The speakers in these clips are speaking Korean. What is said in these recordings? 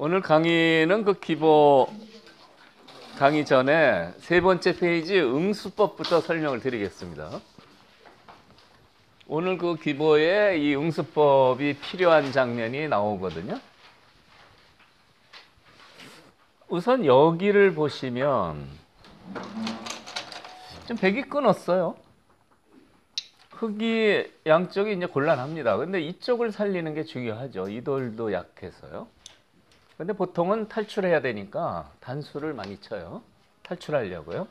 오늘 강의는 그 기보 강의 전에 세 번째 페이지 응수법부터 설명을 드리겠습니다. 오늘 그 기보에 이 응수법이 필요한 장면이 나오거든요. 우선 여기를 보시면 좀 백이 끊었어요. 흙이 양쪽이 이제 곤란합니다. 근데 이쪽을 살리는 게 중요하죠. 이 돌도 약해서요. 근데 보통은 탈출해야 되니까 단수를 많이 쳐요. 탈출하려고요.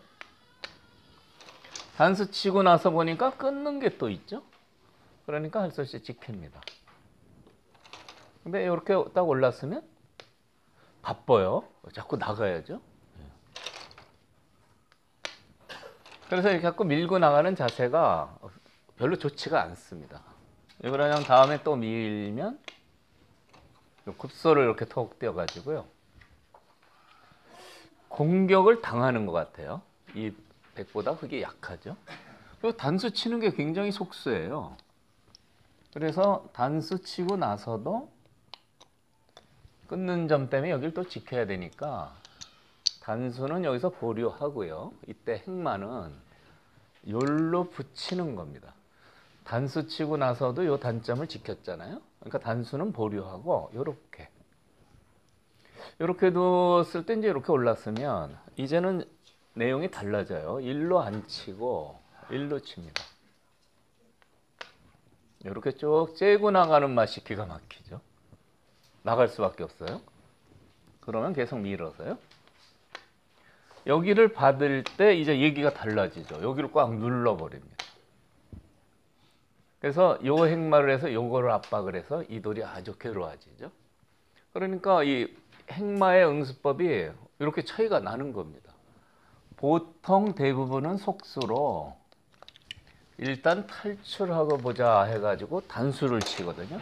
단수 치고 나서 보니까 끊는 게 또 있죠. 그러니까 할 수 없이 지킵니다. 근데 이렇게 딱 올랐으면 바빠요. 자꾸 나가야죠. 그래서 이렇게 자꾸 밀고 나가는 자세가 별로 좋지가 않습니다. 그냥 다음에 또 밀면 급소를 이렇게 톡 떼어가지고요. 공격을 당하는 것 같아요. 이 백보다 흙이 약하죠. 그리고 단수 치는 게 굉장히 속수예요. 그래서 단수 치고 나서도 끊는 점 때문에 여기를 또 지켜야 되니까 단수는 여기서 보류하고요. 이때 행마는 요로 붙이는 겁니다. 단수 치고 나서도 요 단점을 지켰잖아요. 그러니까 단수는 보류하고 요렇게 뒀을 때 이제 이렇게 올랐으면 이제는 내용이 달라져요. 일로 안 치고 일로 칩니다. 이렇게 쭉 째고 나가는 맛이 기가 막히죠. 나갈 수밖에 없어요. 그러면 계속 밀어서요. 여기를 받을 때 이제 얘기가 달라지죠. 여기를 꽉 눌러버립니다. 그래서 요 행마를 해서 요거를 압박을 해서 이 돌이 아주 괴로워지죠. 그러니까 이 행마의 응수법이 이렇게 차이가 나는 겁니다. 보통 대부분은 속수로 일단 탈출하고 보자 해가지고 단수를 치거든요.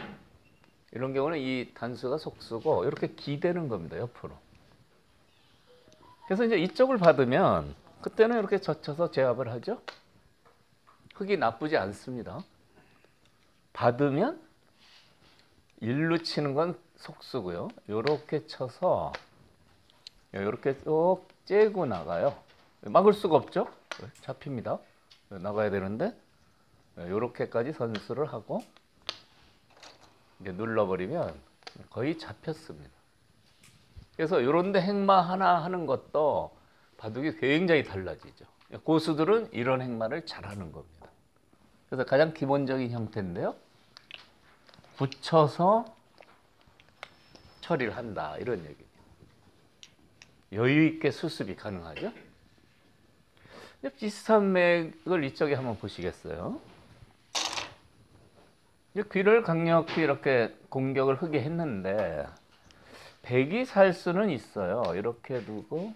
이런 경우는 이 단수가 속수고 이렇게 기대는 겁니다. 옆으로. 그래서 이제 이쪽을 받으면 그때는 이렇게 젖혀서 제압을 하죠. 흙이 나쁘지 않습니다. 받으면 일로 치는 건 속수고요. 이렇게 쳐서 이렇게 쭉 째고 나가요. 막을 수가 없죠. 잡힙니다. 나가야 되는데 이렇게까지 선수를 하고 이제 눌러버리면 거의 잡혔습니다. 그래서 이런 데 행마 하나 하는 것도 바둑이 굉장히 달라지죠. 고수들은 이런 행마를 잘하는 겁니다. 그래서 가장 기본적인 형태인데요. 붙여서 처리를 한다 이런 얘기입니다. 여유 있게 수습이 가능하죠. 비슷한 맥을 이쪽에 한번 보시겠어요. 귀를 강력히 이렇게 공격을 흙에 했는데 백이 살 수는 있어요. 이렇게 두고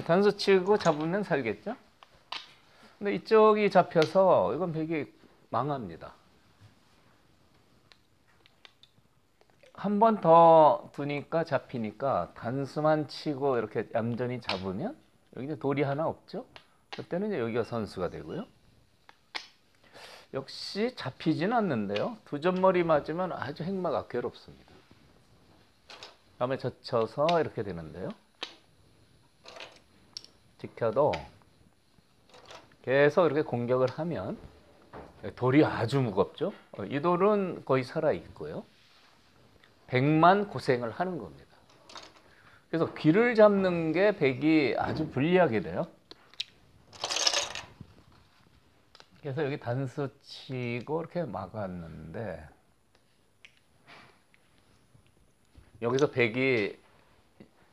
단수 치고 잡으면 살겠죠. 근데 이쪽이 잡혀서 이건 백이 망합니다. 한 번 더 두니까 잡히니까 단수만 치고 이렇게 얌전히 잡으면 여기 이제 돌이 하나 없죠. 그때는 이제 여기가 선수가 되고요. 역시 잡히진 않는데요. 두 점머리 맞으면 아주 행마가 괴롭습니다. 다음에 젖혀서 이렇게 되는데요. 지켜도 계속 이렇게 공격을 하면 돌이 아주 무겁죠. 이 돌은 거의 살아 있고요. 백만 고생을 하는 겁니다. 그래서 귀를 잡는 게 백이 아주 불리하게 돼요. 그래서 여기 단수 치고 이렇게 막았는데 여기서 백이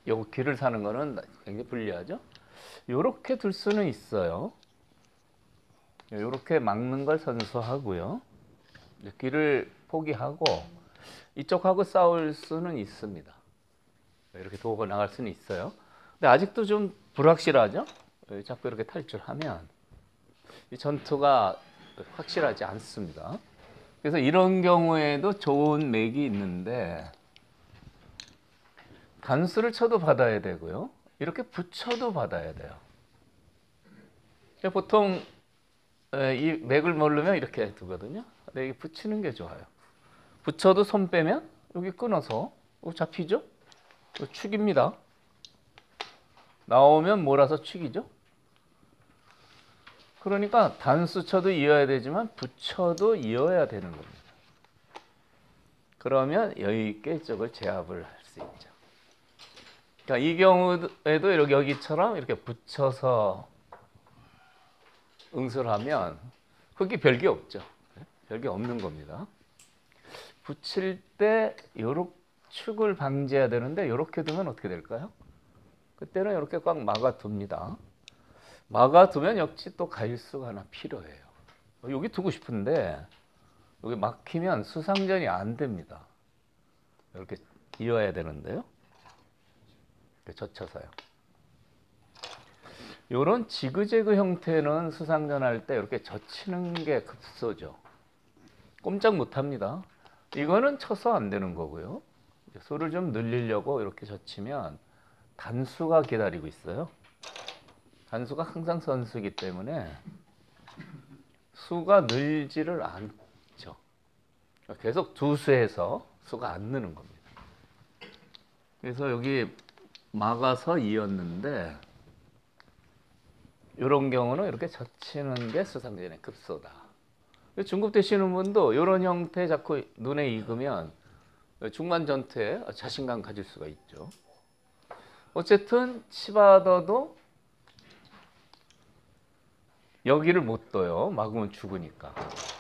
여기 귀를 사는 거는 굉장히 불리하죠. 이렇게 둘 수는 있어요. 이렇게 막는 걸 선수하고요. 귀를 포기하고 이쪽하고 싸울 수는 있습니다. 이렇게 도고 나갈 수는 있어요. 근데 아직도 좀 불확실하죠. 자꾸 이렇게 탈출하면 이 전투가 확실하지 않습니다. 그래서 이런 경우에도 좋은 맥이 있는데 단수를 쳐도 받아야 되고요. 이렇게 붙여도 받아야 돼요. 보통 이 맥을 모르면 이렇게 두거든요. 근데 이게 붙이는 게 좋아요. 붙여도 손 빼면 여기 끊어서 잡히죠? 축입니다. 나오면 몰아서 축이죠? 그러니까 단수 쳐도 이어야 되지만 붙여도 이어야 되는 겁니다. 그러면 여유 있게 이쪽을 제압을 할 수 있죠. 그러니까 이 경우에도 여기처럼 이렇게 붙여서 응수를 하면 흙이 별게 없죠. 별게 없는 겁니다. 붙일 때 요렇게 축을 방지해야 되는데 이렇게 두면 어떻게 될까요? 그때는 이렇게 꽉 막아둡니다. 막아두면 역시 또 가일수가 하나 필요해요. 여기 두고 싶은데 여기 막히면 수상전이 안 됩니다. 이렇게 이어야 되는데요. 이렇게 젖혀서요. 이런 지그재그 형태는 수상전할 때 이렇게 젖히는 게 급소죠. 꼼짝 못합니다. 이거는 쳐서 안 되는 거고요. 수를 좀 늘리려고 이렇게 젖히면 단수가 기다리고 있어요. 단수가 항상 선수이기 때문에 수가 늘지를 않죠. 계속 두수해서 수가 안 느는 겁니다. 그래서 여기 막아서 이었는데 이런 경우는 이렇게 젖히는 게 수상전의 급소다. 중급 되시는 분도 이런 형태 자꾸 눈에 익으면 중반 전투에 자신감 가질 수가 있죠. 어쨌든 치받아도 여기를 못 둬요. 막으면 죽으니까.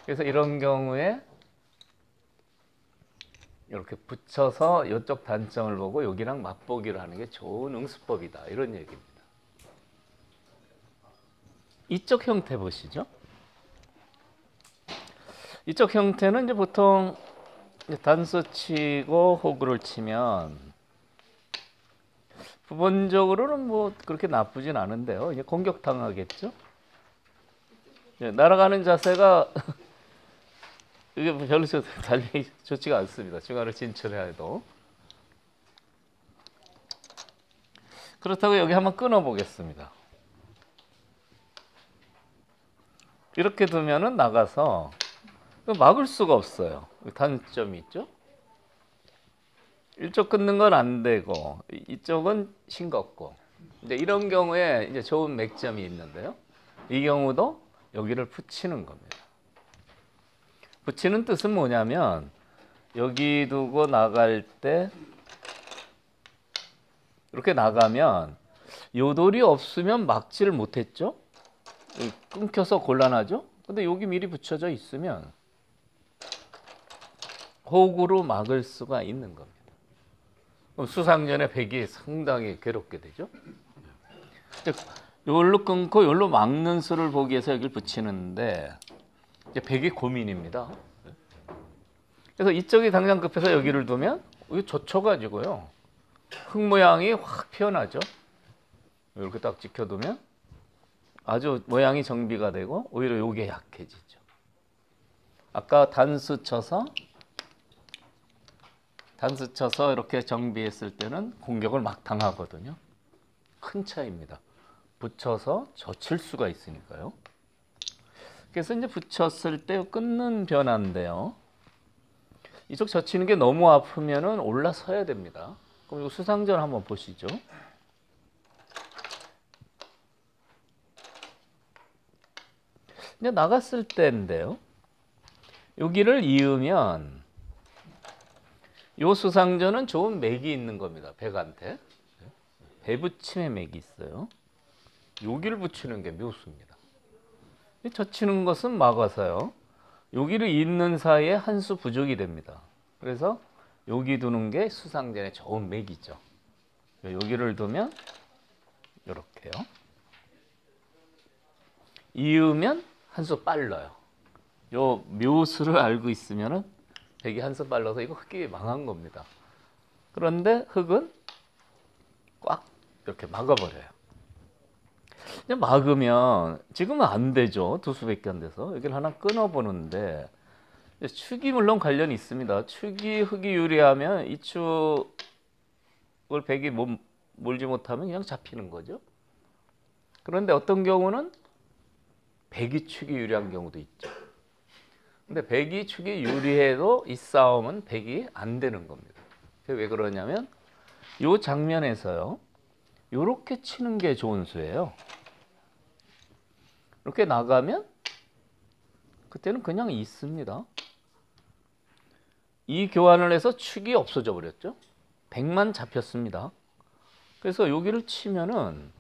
그래서 이런 경우에 이렇게 붙여서 이쪽 단점을 보고 여기랑 맞보기를 하는 게 좋은 응수법이다. 이런 얘기입니다. 이쪽 형태 보시죠. 이쪽 형태는 이제 보통 단수 치고 호구를 치면 부분적으로는 뭐 그렇게 나쁘진 않은데요. 이제 공격당하겠죠. 날아가는 자세가 이게 별로 달리 좋지가 않습니다. 중간을 진출해야 해도. 그렇다고 여기 한번 끊어 보겠습니다. 이렇게 두면은 나가서 막을 수가 없어요. 단점이 있죠. 이쪽 끊는 건 안 되고 이쪽은 싱겁고. 이제 이런 경우에 이제 좋은 맥점이 있는데요. 이 경우도 여기를 붙이는 겁니다. 붙이는 뜻은 뭐냐면 여기 두고 나갈 때 이렇게 나가면 요 돌이 없으면 막지를 못했죠. 끊겨서 곤란하죠. 근데 여기 미리 붙여져 있으면 호구로 막을 수가 있는 겁니다. 그럼 수상전의 백이 상당히 괴롭게 되죠. 여기로 끊고 여기로 막는 수를 보기 위해서 여기를 붙이는데 이제 백이 고민입니다. 그래서 이쪽이 당장 급해서 여기를 두면 여기 젖혀가지고요. 흙 모양이 확 피어나죠. 이렇게 딱 지켜두면 아주 모양이 정비가 되고 오히려 요게 약해지죠. 아까 단수 쳐서 이렇게 정비했을 때는 공격을 막 당하거든요. 큰 차이입니다. 붙여서 젖힐 수가 있으니까요. 그래서 이제 붙였을 때 끊는 변화인데요. 이쪽 젖히는 게 너무 아프면은 올라서야 됩니다. 그럼 이 수상전 한번 보시죠. 이제 나갔을 때인데요. 여기를 이으면 이 수상전은 좋은 맥이 있는 겁니다. 백한테. 배붙임의 맥이 있어요. 여기를 붙이는 게 묘수입니다. 젖히는 것은 막아서요. 여기를 잇는 사이에 한 수 부족이 됩니다. 그래서 여기 두는 게 수상전의 좋은 맥이죠. 여기를 두면 이렇게요. 이으면 한 수 빨라요. 요 묘수를 알고 있으면은 백이 한 수 빨라서 이거 흙이 망한 겁니다. 그런데 흙은 꽉 이렇게 막아버려요. 막으면 지금은 안 되죠. 두 수밖에 안 돼서 여기를 하나 끊어보는데 축이 물론 관련이 있습니다. 축이 흙이 유리하면 이 축을 백이 몰지 못하면 그냥 잡히는 거죠. 그런데 어떤 경우는 백이 축이 유리한 경우도 있죠. 근데 백이 축이 유리해도 이 싸움은 백이 안 되는 겁니다. 왜 그러냐면 이 장면에서요. 이렇게 치는 게 좋은 수예요. 이렇게 나가면 그때는 그냥 있습니다. 이 교환을 해서 축이 없어져 버렸죠. 백만 잡혔습니다. 그래서 여기를 치면은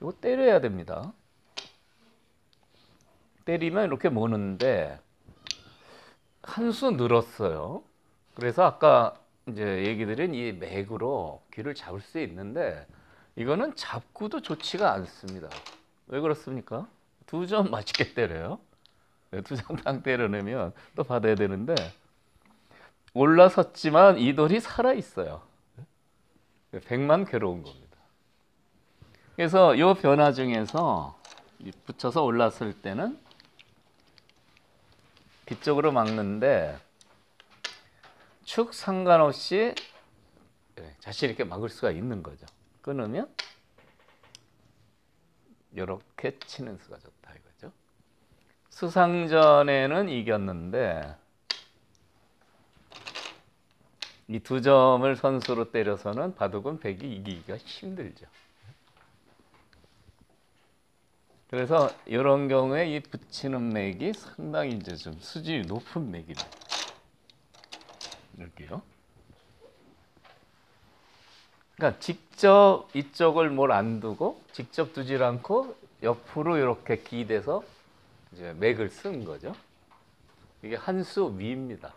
이거 때려야 됩니다. 때리면 이렇게 모는데 한 수 늘었어요. 그래서 아까 이제 얘기 드린 이 맥으로 귀를 잡을 수 있는데 이거는 잡고도 좋지가 않습니다. 왜 그렇습니까? 두 점 맛있게 때려요. 두 점 딱 때려내면 또 받아야 되는데 올라섰지만 이 돌이 살아 있어요. 백만 괴로운 겁니다. 그래서 이 변화 중에서 붙여서 올랐을 때는 뒤쪽으로 막는데 축 상관없이 자신 있게 막을 수가 있는 거죠. 끊으면 이렇게 치는 수가 좋다 이거죠. 수상전에는 이겼는데 이 두 점을 선수로 때려서는 바둑은 백이 이기기가 힘들죠. 그래서 이런 경우에 이 붙이는 맥이 상당히 이제 좀 수준이 높은 맥입니다. 이렇게요. 그러니까 직접 이쪽을 뭘 안 두고 직접 두질 않고 옆으로 이렇게 기대서 이제 맥을 쓴 거죠. 이게 한 수 위입니다.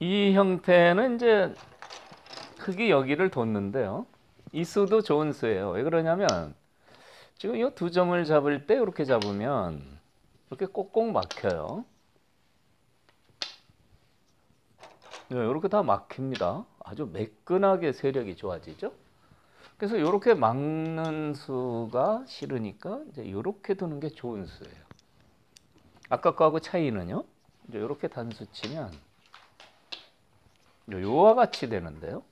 이 형태는 이제 흙이 여기를 뒀는데요. 이 수도 좋은 수예요. 왜 그러냐면 지금 이 두 점을 잡을 때 이렇게 잡으면 이렇게 꼭꼭 막혀요. 이렇게 다 막힙니다. 아주 매끈하게 세력이 좋아지죠. 그래서 이렇게 막는 수가 싫으니까 이제 이렇게 두는 게 좋은 수예요. 아까 거하고 차이는요. 이제 이렇게 단수 치면 요와 같이 되는데요.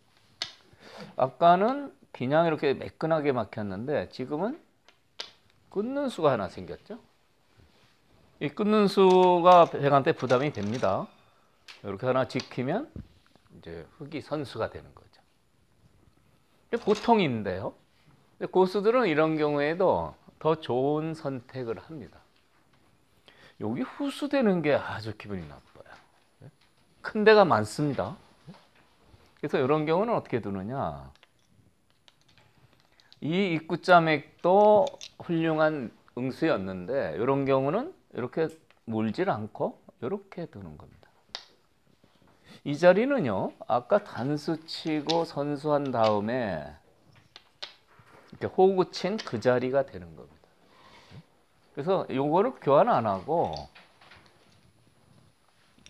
아까는 그냥 이렇게 매끈하게 막혔는데 지금은 끊는 수가 하나 생겼죠. 이 끊는 수가 백한테 부담이 됩니다. 이렇게 하나 지키면 이제 흙이 선수가 되는 거죠. 보통인데요. 고수들은 이런 경우에도 더 좋은 선택을 합니다. 여기 후수되는 게 아주 기분이 나빠요. 큰 데가 많습니다. 그래서 이런 경우는 어떻게 두느냐. 이 입구자맥도 훌륭한 응수였는데 이런 경우는 이렇게 몰질 않고 이렇게 두는 겁니다. 이 자리는요. 아까 단수 치고 선수한 다음에 이렇게 호구 친 그 자리가 되는 겁니다. 그래서 요거를 교환 안 하고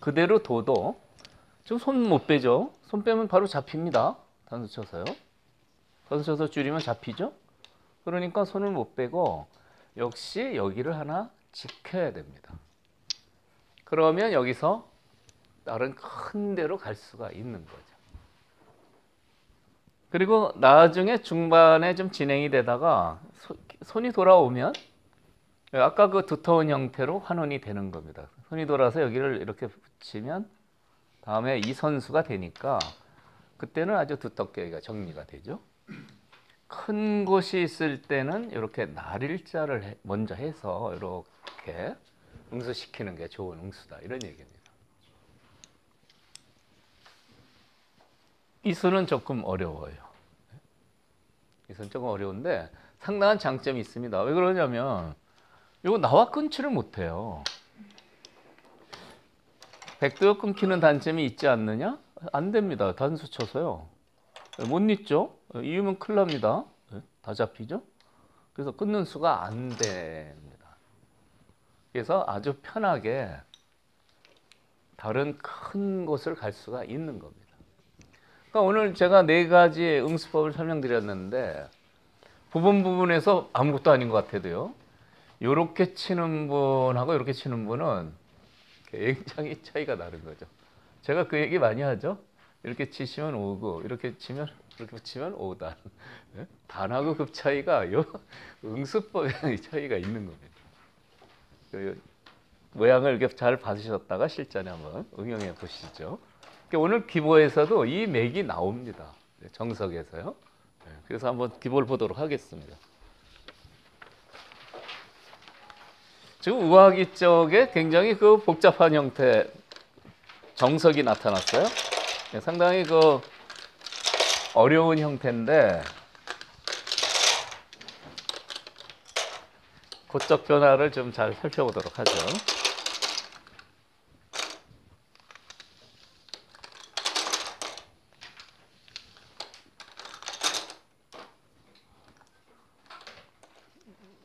그대로 둬도 지금 손 못 빼죠. 손 빼면 바로 잡힙니다. 단수 쳐서요. 단수 쳐서 줄이면 잡히죠. 그러니까 손을 못 빼고 역시 여기를 하나 지켜야 됩니다. 그러면 여기서 다른 큰 데로 갈 수가 있는 거죠. 그리고 나중에 중반에 좀 진행이 되다가 손이 돌아오면 아까 그 두터운 형태로 환원이 되는 겁니다. 손이 돌아서 여기를 이렇게 붙이면 다음에 이 선수가 되니까 그때는 아주 두텁게 여기가 정리가 되죠. 큰 곳이 있을 때는 이렇게 날일자를 먼저 해서 이렇게 응수시키는 게 좋은 응수다 이런 얘기입니다. 이 수는 조금 어려워요. 이 수는 조금 어려운데 상당한 장점이 있습니다. 왜 그러냐면 이거 나와 끊지를 못해요. 백도 끊기는 단점이 있지 않느냐? 안 됩니다. 단수 쳐서요. 못 잊죠? 이으면 큰일 납니다. 다 잡히죠? 그래서 끊는 수가 안 됩니다. 그래서 아주 편하게 다른 큰 곳을 갈 수가 있는 겁니다. 그러니까 오늘 제가 4가지 응수법을 설명드렸는데 부분에서 아무것도 아닌 것 같아도요. 이렇게 치는 분하고 이렇게 치는 분은 굉장히 차이가 나는 거죠. 제가 그 얘기 많이 하죠. 이렇게 치시면 5구, 이렇게 치면 5단. 단하고 급 차이가 요 응수법의 차이가 있는 겁니다. 모양을 이렇게 잘 봐주셨다가 실전에 한번 응용해 보시죠. 오늘 기보에서도 이 맥이 나옵니다. 정석에서요. 그래서 한번 기보를 보도록 하겠습니다. 지금 우아기 쪽에 굉장히 그 복잡한 형태 정석이 나타났어요. 상당히 그 어려운 형태인데 고적 변화를 좀 잘 살펴보도록 하죠.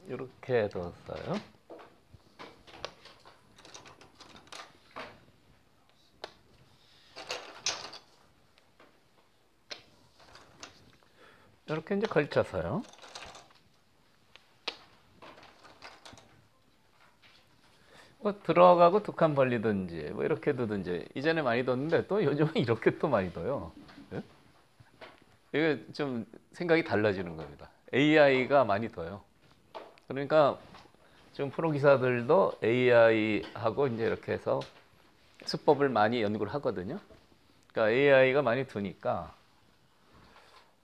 이렇게 뒀어요. 이렇게 이제 걸쳐서요. 뭐 들어가고 두 칸 벌리든지 뭐 이렇게 두든지 이전에 많이 뒀는데 또 요즘은 이렇게 또 많이 둬요. 네? 이게 좀 생각이 달라지는 겁니다. AI가 많이 둬요. 그러니까 지금 프로 기사들도 AI하고 이제 이렇게 해서 수법을 많이 연구를 하거든요. 그러니까 AI가 많이 두니까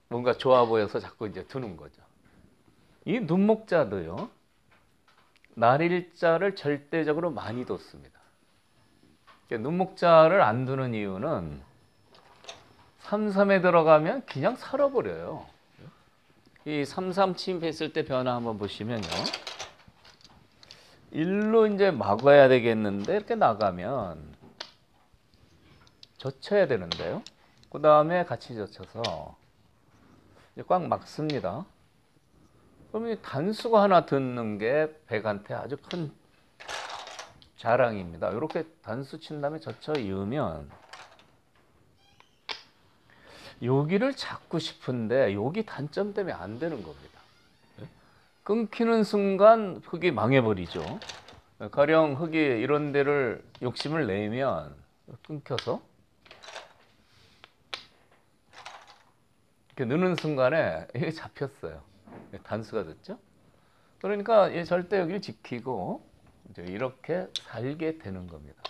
뭔가 좋아 보여서 자꾸 이제 두는 거죠. 이 눈목자도요. 날일자를 절대적으로 많이 뒀습니다. 눈목자를 안 두는 이유는 3,3에 들어가면 그냥 살아버려요. 이 3,3 침입했을 때 변화 한번 보시면요. 일로 이제 막아야 되겠는데 이렇게 나가면 젖혀야 되는데요. 그 다음에 같이 젖혀서 꽉 막습니다. 그러면 단수가 하나 듣는 게 백한테 아주 큰 자랑입니다. 이렇게 단수 친 다음에 젖혀 이으면 여기를 잡고 싶은데 여기 단점 때문에 안 되는 겁니다. 끊기는 순간 흙이 망해버리죠. 가령 흙이 이런 데를 욕심을 내면 끊겨서 이렇게 느는 순간에 이게 잡혔어요. 단수가 됐죠. 그러니까 절대 여기를 지키고 이제 이렇게 살게 되는 겁니다.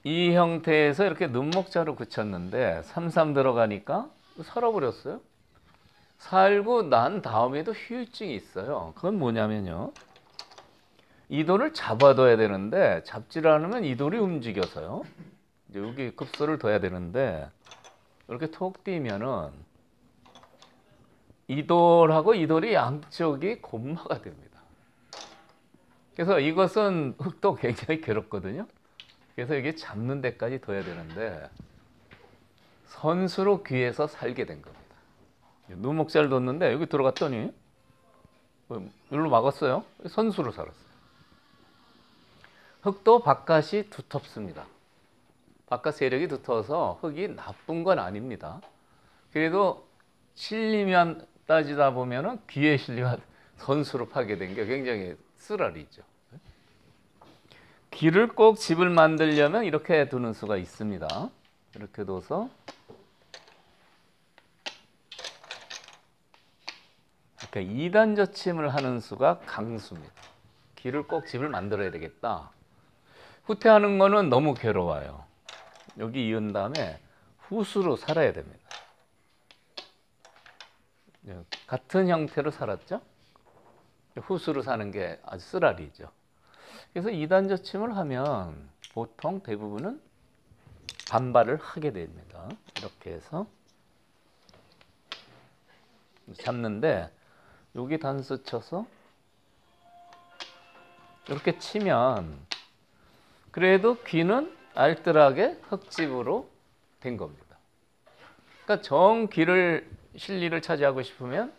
이 형태에서 이렇게 눈목자로 그쳤는데 3,3 들어가니까 살아버렸어요. 살고 난 다음에도 후유증이 있어요. 그건 뭐냐면요. 이 돌을 잡아둬야 되는데 잡지를 않으면 이 돌이 움직여서요. 이제 여기 급소를 둬야 되는데 이렇게 톡 뛰면은 이 돌하고 이 돌이 양쪽이 곰마가 됩니다. 그래서 이것은 흙도 굉장히 괴롭거든요. 그래서 이게 잡는 데까지 둬야 되는데 선수로 귀에서 살게 된 겁니다. 눈목자를 뒀는데 여기 들어갔더니 일로 막았어요. 선수로 살았어요. 흙도 바깥이 두텁습니다. 바깥 세력이 두터워서 흙이 나쁜 건 아닙니다. 그래도 실리면 따지다 보면은 귀에 실리가 선수로 파게 된 게 굉장히 쓰라리죠. 귀를 꼭 집을 만들려면 이렇게 두는 수가 있습니다. 이렇게 둬서 이렇게 2단 젖힘을 하는 수가 강수입니다. 귀를 꼭 집을 만들어야 되겠다. 후퇴하는 거는 너무 괴로워요. 여기 이은 다음에 후수로 살아야 됩니다. 같은 형태로 살았죠? 후수로 사는 게 아주 쓰라리죠. 그래서 2단 젖힘을 하면 보통 대부분은 반발을 하게 됩니다. 이렇게 해서 잡는데 여기 단수 쳐서 이렇게 치면 그래도 귀는 알뜰하게 흙집으로 된 겁니다. 그러니까 정 귀를 실리를 차지하고 싶으면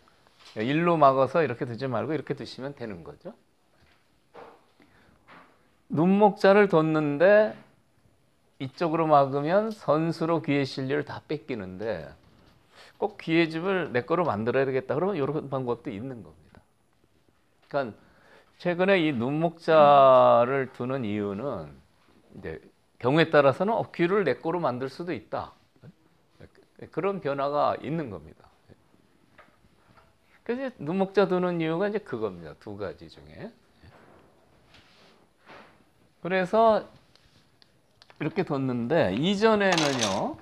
일로 막아서 이렇게 두지 말고 이렇게 두시면 되는 거죠. 눈목자를 뒀는데 이쪽으로 막으면 선수로 귀의 실리를 다 뺏기는데 꼭 귀의 집을 내 거로 만들어야 되겠다 그러면 이런 방법도 있는 겁니다. 그러니까 최근에 이 눈목자를 두는 이유는 이제 경우에 따라서는 귀를 내 거로 만들 수도 있다. 그런 변화가 있는 겁니다. 그래서 눈목자 두는 이유가 이제 그겁니다. 두 가지 중에. 그래서 이렇게 뒀는데 이전에는요.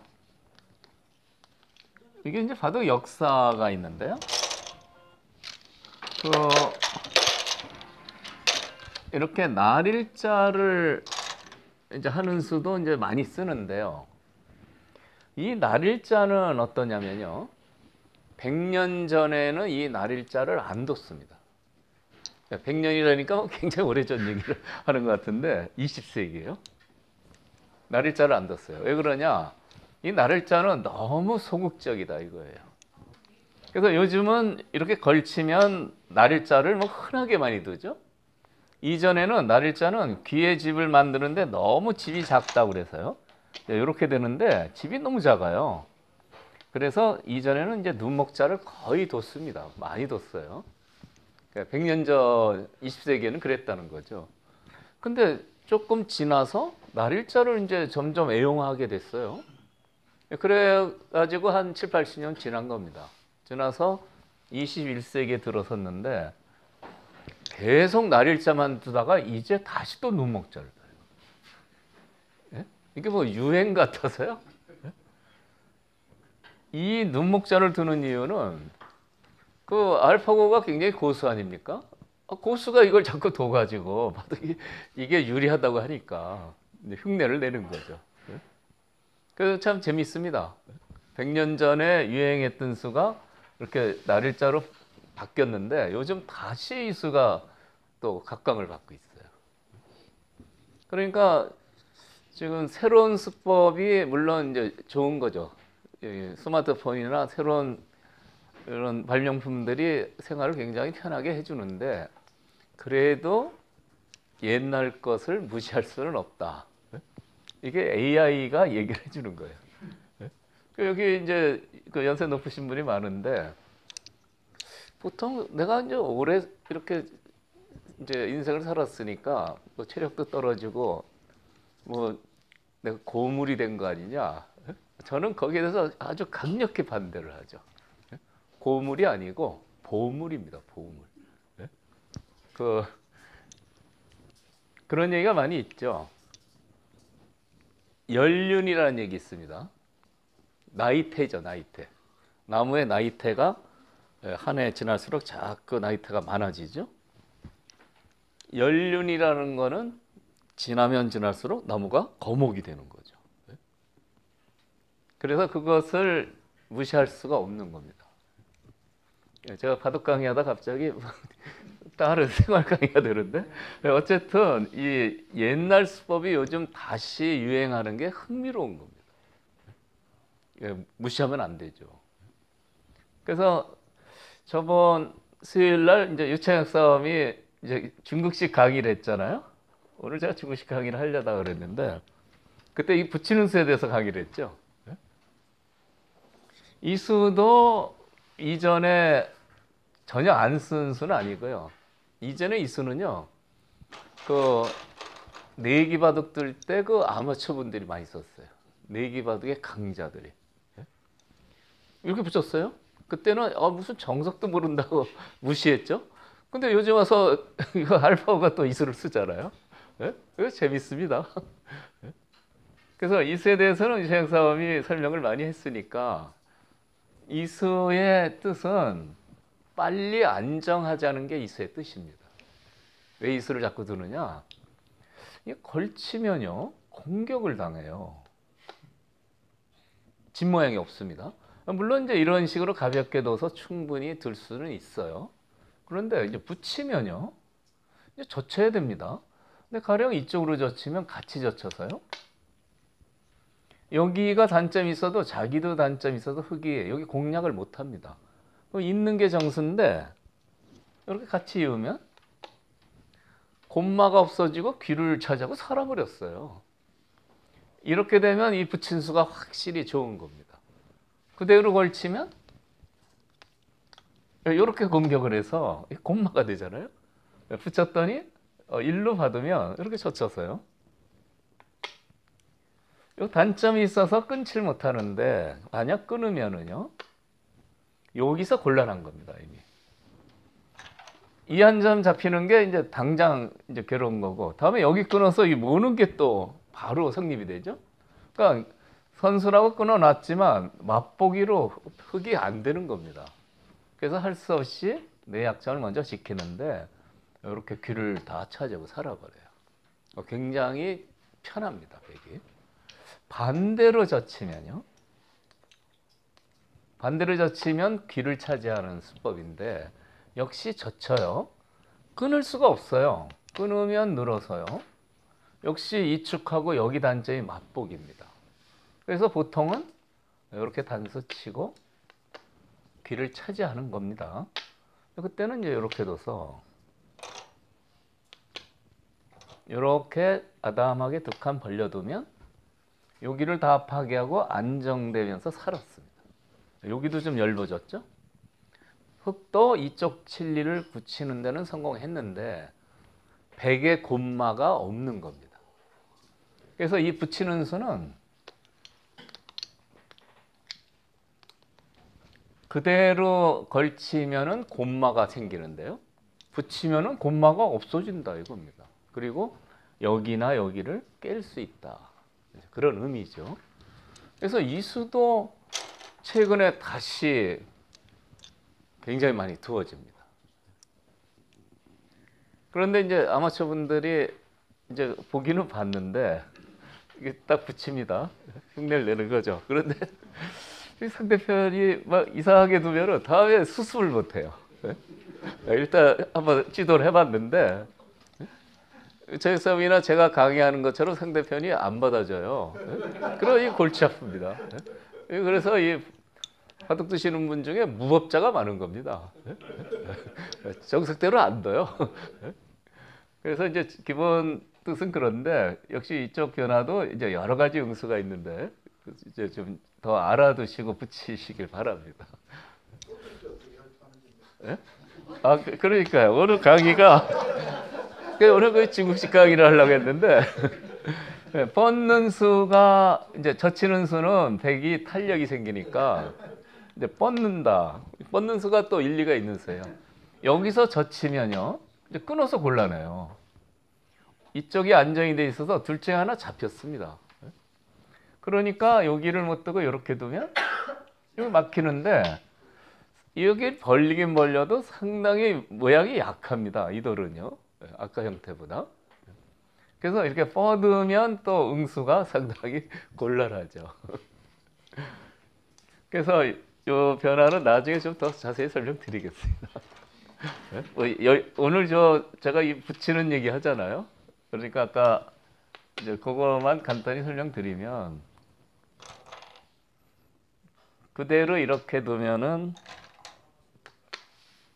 이게 이제 바둑 역사가 있는데요. 그 이렇게 날일자를 이제 하는 수도 이제 많이 쓰는데요. 이 날일자는 어떠냐면요. 100년 전에는 이 날일자를 안 뒀습니다. 100년이라니까 굉장히 오래전 얘기를 하는 것 같은데 20세기예요. 날일자를 안 뒀어요. 왜 그러냐? 이 날일자는 너무 소극적이다 이거예요. 그래서 요즘은 이렇게 걸치면 날일자를 뭐 흔하게 많이 두죠. 이전에는 날일자는 귀의 집을 만드는데 너무 집이 작다고 그래서요. 이렇게 되는데 집이 너무 작아요. 그래서 이전에는 이제 눈목자를 거의 뒀습니다. 많이 뒀어요. 100년 전 20세기에는 그랬다는 거죠. 근데 조금 지나서 날일자를 이제 점점 애용하게 됐어요. 그래가지고 한 7, 80년 지난 겁니다. 지나서 21세기에 들어섰는데 계속 날일자만 두다가 이제 다시 또 눈목자를 둬요. 예? 이게 뭐 유행 같아서요? 예? 이 눈목자를 두는 이유는 그 알파고가 굉장히 고수 아닙니까? 고수가 이걸 자꾸 둬가지고 이게 유리하다고 하니까 흉내를 내는 거죠. 예? 그래서 참 재밌습니다. 100년 전에 유행했던 수가 이렇게 날일자로 바뀌었는데 요즘 다시 이 수가 또 각광을 받고 있어요. 그러니까 지금 새로운 수법이 물론 이제 좋은 거죠. 스마트폰이나 새로운 이런 발명품들이 생활을 굉장히 편하게 해주는데 그래도 옛날 것을 무시할 수는 없다. 이게 AI가 얘기를 해주는 거예요. 여기 이제 그 연세 높으신 분이 많은데 보통 내가 이제 오래 이렇게 이제 인생을 살았으니까 뭐 체력도 떨어지고 뭐 내가 고물이 된 거 아니냐? 저는 거기에 대해서 아주 강력히 반대를 하죠. 고물이 아니고 보물입니다. 보물. 그런 얘기가 많이 있죠. 연륜이라는 얘기 있습니다. 나이테죠, 나이테. 나무의 나이테가 한 해 지날수록 자꾸 나이테가 많아지죠. 연륜이라는 거는 지나면 지날수록 나무가 거목이 되는 거죠. 그래서 그것을 무시할 수가 없는 겁니다. 제가 바둑 강의하다 갑자기 다른 생활 강의가 되는데 어쨌든 이 옛날 수법이 요즘 다시 유행하는 게 흥미로운 겁니다. 무시하면 안 되죠. 그래서 저번 수요일 날 이제 유창혁 사람이 이제 중국식 강의를 했잖아요. 오늘 제가 중국식 강의를 하려다 그랬는데 그때 이 붙이는 수에 대해서 강의를 했죠. 이 수도 이전에 전혀 안 쓴 수는 아니고요. 이전에 이 수는요. 그 내기 바둑 들 때 그 아마추어 분들이 많이 썼어요. 내기 바둑의 강자들이. 이렇게 붙였어요. 그때는 무슨 정석도 모른다고 무시했죠. 근데 요즘 와서 이거 알파고가 또 이 수를 쓰잖아요. 이거 재밌습니다. 그래서 이 수에 대해서는 이재영 사람이 설명을 많이 했으니까 이 수의 뜻은 빨리 안정하자는 게 이 수의 뜻입니다. 왜 이 수를 자꾸 두느냐? 걸치면요 공격을 당해요. 집 모양이 없습니다. 물론 이제 이런 식으로 가볍게 둬서 충분히 들 수는 있어요. 그런데 이제 붙이면요 이제 젖혀야 됩니다. 근데 가령 이쪽으로 젖히면 같이 젖혀서요. 여기가 단점이 있어도 자기도 단점이 있어도 흙이 여기 공략을 못 합니다. 있는 게 정수인데 이렇게 같이 이으면 곰마가 없어지고 귀를 차지하고 살아버렸어요. 이렇게 되면 이 붙인 수가 확실히 좋은 겁니다. 그대로 걸치면 이렇게 공격을 해서 곰마가 되잖아요. 붙였더니 일로 받으면 이렇게 젖혀서요. 이 단점이 있어서 끊질 못하는데 만약 끊으면은요 여기서 곤란한 겁니다. 이미 이 한 점 잡히는 게 이제 당장 이제 괴로운 거고, 다음에 여기 끊어서 이 모는 게 또 바로 성립이 되죠. 그러니까 선수라고 끊어놨지만 맛보기로 흡이 안 되는 겁니다. 그래서 할 수 없이 내 약점을 먼저 지키는데 이렇게 귀를 다 차지하고 살아버려요. 굉장히 편합니다, 백이. 반대로 젖히면요. 반대로 젖히면 귀를 차지하는 수법인데 역시 젖혀요. 끊을 수가 없어요. 끊으면 늘어서요. 역시 이축하고 여기 단점이 맛보기입니다. 그래서 보통은 이렇게 단수 치고 귀를 차지하는 겁니다. 그때는 이제 이렇게 둬서 이렇게 아담하게 두 칸 벌려두면 여기를 다 파괴하고 안정되면서 살았습니다. 여기도 좀 얇아졌죠? 흑도 이쪽 칠리를 붙이는 데는 성공했는데 백의 곰마가 없는 겁니다. 그래서 이 붙이는 수는 그대로 걸치면은 곰마가 생기는데요. 붙이면은 곰마가 없어진다 이겁니다. 그리고 여기나 여기를 깰 수 있다. 그런 의미죠. 그래서 이 수도 최근에 다시 굉장히 많이 두어집니다. 그런데 이제 아마추어 분들이 이제 보기는 봤는데 이게 딱 붙입니다. 흉내를 내는 거죠. 그런데 상대편이 막 이상하게 두면은 다음에 수습을 못해요. 일단 한번 지도를 해봤는데 제 싸움이나 제가 강의하는 것처럼 상대편이 안 받아줘요. 그러니 골치 아픕니다. 그래서 이 바둑 두시는 분 중에 무법자가 많은 겁니다. 정석대로 안 둬요. 그래서 이제 기본 뜻은 그런데 역시 이쪽 변화도 이제 여러 가지 응수가 있는데 이제 좀 더 알아두시고 붙이시길 바랍니다. 예? 그러니까요. 오늘 강의가 오늘 그 중국식 강의를 하려고 했는데 뻗는 수가 이제 젖히는 수는 백이 탄력이 생기니까 이제 뻗는다. 뻗는 수가 또 일리가 있는 수예요. 여기서 젖히면요. 이제 끊어서 곤란해요. 이쪽이 안정이 돼 있어서 둘 중에 하나 잡혔습니다. 그러니까 여기를 못 두고 이렇게 두면 여기 막히는데 여기 벌리긴 벌려도 상당히 모양이 약합니다. 이 돌은요. 아까 형태보다. 그래서 이렇게 뻗으면 또 응수가 상당히 곤란하죠. 그래서 이 변화는 나중에 좀 더 자세히 설명드리겠습니다. 오늘 제가 이 붙이는 얘기 하잖아요. 그러니까 아까 이제 그거만 간단히 설명드리면 그대로 이렇게 두면은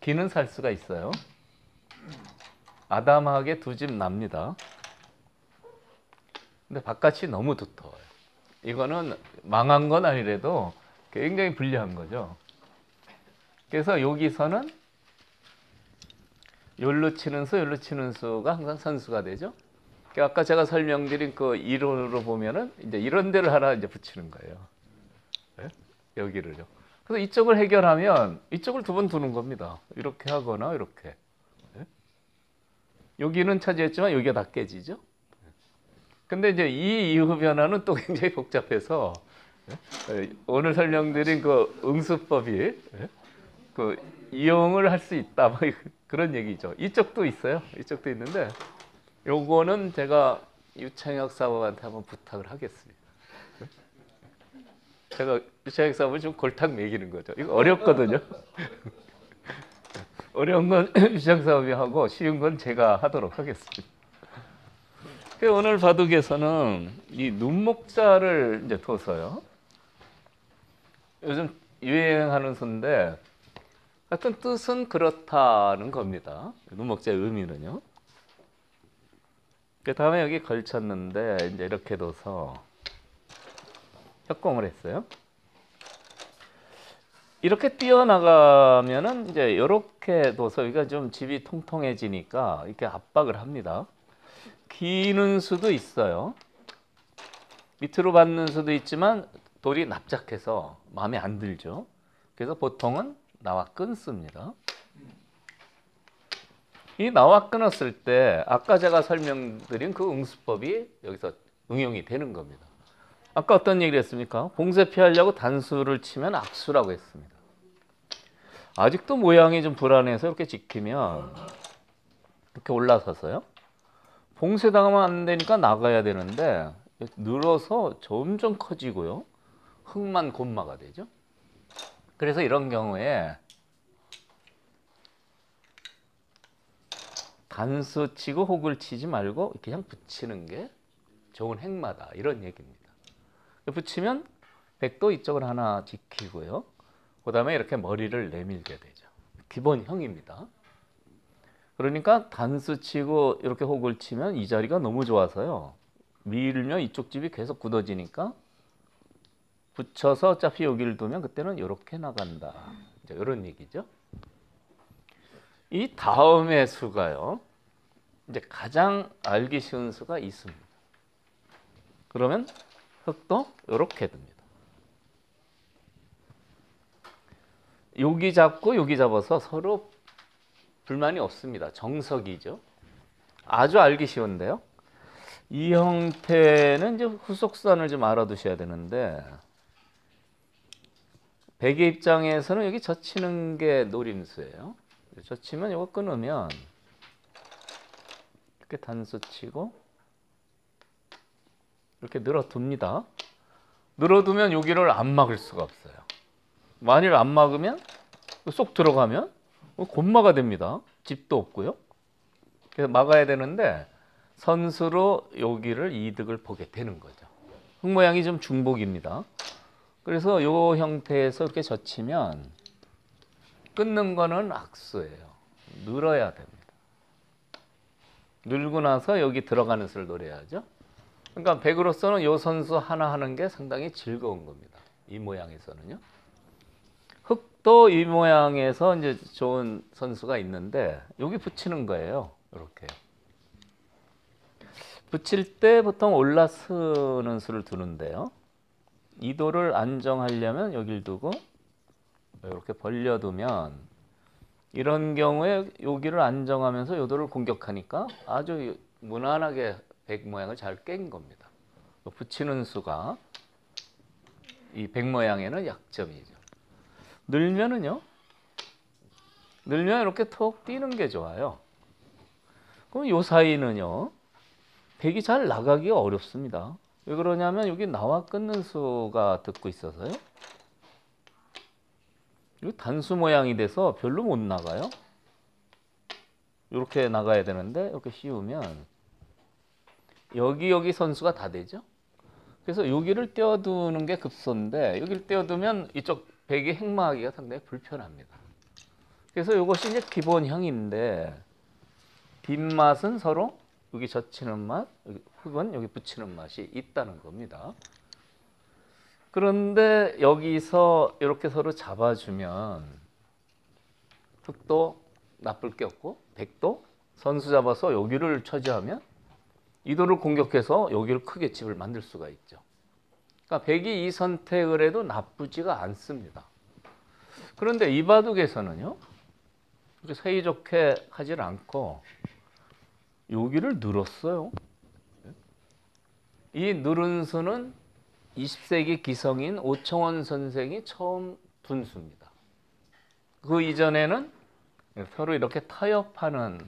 기는 살 수가 있어요. 아담하게 두 집 납니다. 근데 바깥이 너무 두터워요. 이거는 망한 건 아니래도 굉장히 불리한 거죠. 그래서 여기서는 요로 치는 수, 요로 치는 수가 항상 선수가 되죠. 아까 제가 설명드린 그 이론으로 보면은 이제 이런 데를 하나 이제 붙이는 거예요. 네? 여기를요. 그래서 이쪽을 해결하면 이쪽을 두 번 두는 겁니다. 이렇게 하거나 이렇게. 네? 여기는 차지했지만 여기가 다 깨지죠. 근데 이제 이 이후 변화는 또 굉장히 복잡해서 오늘 설명드린 그 응수법이 그 이용을 할 수 있다 뭐 그런 얘기죠. 이쪽도 있어요. 이쪽도 있는데 요거는 제가 유창혁 사범한테 한번 부탁을 하겠습니다. 제가 유창혁 사범을 좀 골탕 먹이는 거죠. 이거 어렵거든요. 어려운 건 유창혁 사범이 하고 쉬운 건 제가 하도록 하겠습니다. 오늘 바둑에서는 이 눈목자를 이제 둬서요. 요즘 유행하는 수인데 하여튼 뜻은 그렇다는 겁니다. 눈목자의 의미는요. 그 다음에 여기 걸쳤는데 이제 이렇게 둬서 협공을 했어요. 이렇게 뛰어나가면은 이제 이렇게 둬서 여기가 좀 집이 통통해지니까 이렇게 압박을 합니다. 기는 수도 있어요. 밑으로 받는 수도 있지만 돌이 납작해서 마음에 안 들죠. 그래서 보통은 나와 끊습니다. 이 나와 끊었을 때 아까 제가 설명드린 그 응수법이 여기서 응용이 되는 겁니다. 아까 어떤 얘기를 했습니까? 봉쇄 피하려고 단수를 치면 악수라고 했습니다. 아직도 모양이 좀 불안해서 이렇게 지키면 이렇게 올라서서요. 봉쇄당하면 안 되니까 나가야 되는데 늘어서 점점 커지고요. 흙만 곤마가 되죠. 그래서 이런 경우에 단수 치고 혹을 치지 말고 그냥 붙이는 게 좋은 행마다 이런 얘기입니다. 붙이면 백도 이쪽을 하나 지키고요. 그 다음에 이렇게 머리를 내밀게 되죠. 기본형입니다. 그러니까 단수 치고 이렇게 혹을 치면 이 자리가 너무 좋아서요. 밀면 이쪽 집이 계속 굳어지니까 붙여서 어차피 여기를 두면 그때는 이렇게 나간다. 이제 이런 얘기죠. 이 다음의 수가요. 이제 가장 알기 쉬운 수가 있습니다. 그러면 흙도 이렇게 됩니다. 여기 잡고 여기 잡아서 서로 불만이 없습니다. 정석이죠. 아주 알기 쉬운데요. 이 형태는 이제 후속선을 좀 알아두셔야 되는데 백의 입장에서는 여기 젖히는 게 노림수예요. 젖히면 이거 끊으면 이렇게 단수 치고 이렇게 늘어둡니다. 늘어두면 여기를 안 막을 수가 없어요. 만일 안 막으면 쏙 들어가면 곤마가 됩니다. 집도 없고요. 그래서 막아야 되는데 선수로 여기를 이득을 보게 되는 거죠. 흙 모양이 좀 중복입니다. 그래서 이 형태에서 이렇게 젖히면 끊는 거는 악수예요. 늘어야 됩니다. 늘고 나서 여기 들어가는 수를 노려야죠. 그러니까 백으로서는 이 선수 하나 하는 게 상당히 즐거운 겁니다. 이 모양에서는요. 흙도 이 모양에서 이제 좋은 선수가 있는데 여기 붙이는 거예요. 이렇게. 붙일 때 보통 올라서는 수를 두는데요. 이도를 안정하려면 여기를 두고 이렇게 벌려두면 이런 경우에 여기를 안정하면서 요도를 공격하니까 아주 무난하게 백 모양을 잘 깬 겁니다. 붙이는 수가 이 백 모양에는 약점이죠. 늘면은요. 늘면 이렇게 톡 뛰는 게 좋아요. 그럼 요 사이는요. 백이 잘 나가기가 어렵습니다. 왜 그러냐면 여기 나와 끊는 수가 듣고 있어서요. 이 단수 모양이 돼서 별로 못 나가요. 이렇게 나가야 되는데 이렇게 씌우면 여기 선수가 다 되죠. 그래서 여기를 떼어두는 게 급소인데 여기를 떼어두면 이쪽 백이 행마하기가 상당히 불편합니다. 그래서 이것이 이제 기본형인데 뒷맛은 서로 여기 젖히는 맛, 흙은 여기 붙이는 맛이 있다는 겁니다. 그런데 여기서 이렇게 서로 잡아주면 흙도 나쁠 게 없고 백도 선수 잡아서 여기를 처지하면 이도를 공격해서 여기를 크게 집을 만들 수가 있죠. 그러니까 백이 이 선택을 해도 나쁘지가 않습니다. 그런데 이 바둑에서는요. 그렇게 사이좋게 하질 않고 여기를 늘었어요. 이 늘은 수는 20세기 기성인 오청원 선생이 처음 둔 수입니다. 그 이전에는 서로 이렇게 타협하는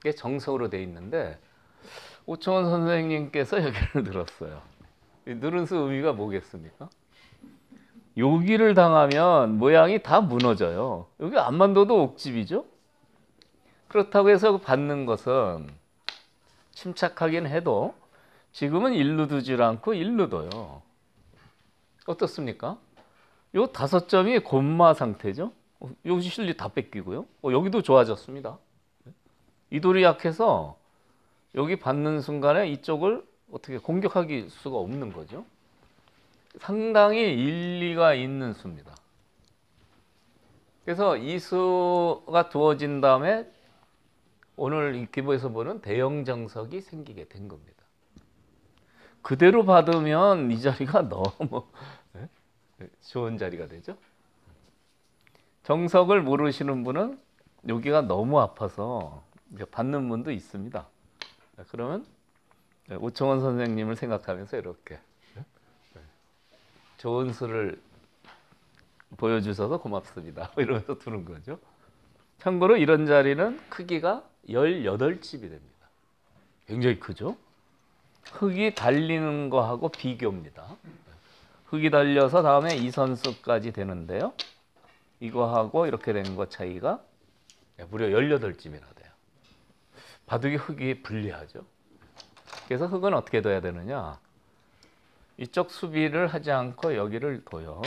게 정석으로 되어 있는데 오청원 선생님께서 여기를 늘었어요. 이 늘은 수 의미가 뭐겠습니까? 여기를 당하면 모양이 다 무너져요. 여기 앞만 둬도 옥집이죠. 그렇다고 해서 받는 것은 침착하긴 해도 지금은 일루 두질 않고 일루 둬요. 어떻습니까? 요 5점이 곤마 상태죠. 여기 실리 다 뺏기고요. 여기도 좋아졌습니다. 이 돌이 약해서 여기 받는 순간에 이쪽을 어떻게 공격하기 수가 없는 거죠. 상당히 일리가 있는 수입니다. 그래서 이 수가 두어진 다음에 오늘 이 기부에서 보는 대형 정석이 생기게 된 겁니다. 그대로 받으면 이 자리가 너무 좋은 자리가 되죠. 정석을 모르시는 분은 여기가 너무 아파서 받는 분도 있습니다. 그러면 오청원 선생님을 생각하면서 이렇게 좋은 수를 보여주셔서 고맙습니다. 이러면서 두는 거죠. 참고로 이런 자리는 크기가 18집이 됩니다. 굉장히 크죠? 흙이 달리는 거하고 비교입니다. 흙이 달려서 다음에 이 선수까지 되는데요. 이거하고 이렇게 된 거 차이가 무려 18집이나 돼요. 바둑이 흙이 불리하죠. 그래서 흙은 어떻게 둬야 되느냐. 이쪽 수비를 하지 않고 여기를 둬요.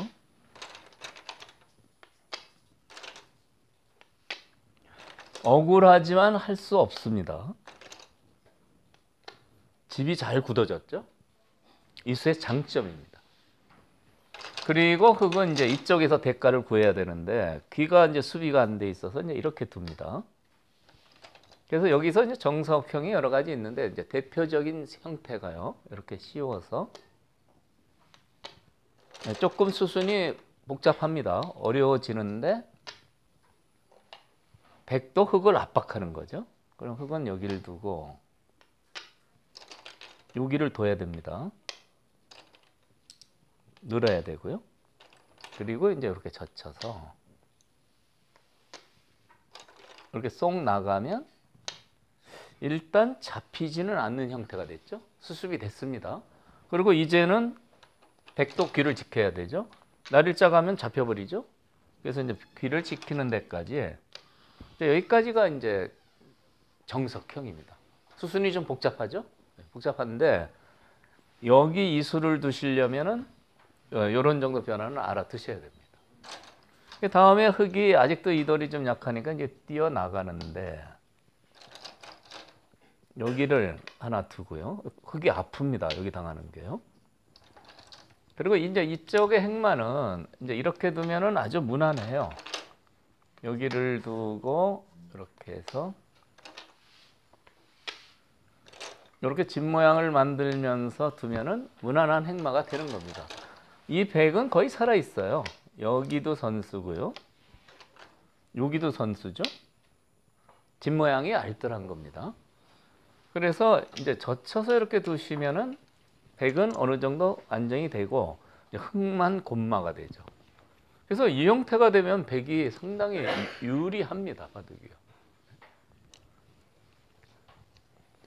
억울하지만 할 수 없습니다. 집이 잘 굳어졌죠? 이 수의 장점입니다. 그리고 흙은 이제 이쪽에서 대가를 구해야 되는데 귀가 이제 수비가 안 돼 있어서 이제 이렇게 둡니다. 그래서 여기서 이제 정석형이 여러 가지 있는데 이제 대표적인 형태가요. 이렇게 씌워서 조금 수순이 복잡합니다. 어려워지는데 백도 흙을 압박하는 거죠. 그럼 흙은 여기를 두고 여기를 둬야 됩니다. 늘어야 되고요. 그리고 이제 이렇게 젖혀서 이렇게 쏙 나가면 일단 잡히지는 않는 형태가 됐죠. 수습이 됐습니다. 그리고 이제는 백도 귀를 지켜야 되죠. 날일자 가면 잡혀버리죠. 그래서 이제 귀를 지키는 데까지 여기까지가 이제 정석형입니다. 수순이 좀 복잡하죠. 복잡한데 여기 이 수를 두시려면은 이런 정도 변화는 알아두셔야 됩니다. 다음에 흙이 아직도 이 돌이 좀 약하니까 이제 뛰어나가는데 여기를 하나 두고요. 흙이 아픕니다. 여기 당하는 게요. 그리고 이제 이쪽의 행마는 이제 이렇게 두면은 아주 무난해요. 여기를 두고 이렇게 해서 이렇게 집 모양을 만들면서 두면은 무난한 행마가 되는 겁니다. 이 백은 거의 살아 있어요. 여기도 선수고요. 여기도 선수죠. 집 모양이 알뜰한 겁니다. 그래서 이제 젖혀서 이렇게 두시면은 백은 어느 정도 안정이 되고 흙만 곤마가 되죠. 그래서 이 형태가 되면 백이 상당히 유리합니다. 바둑이요.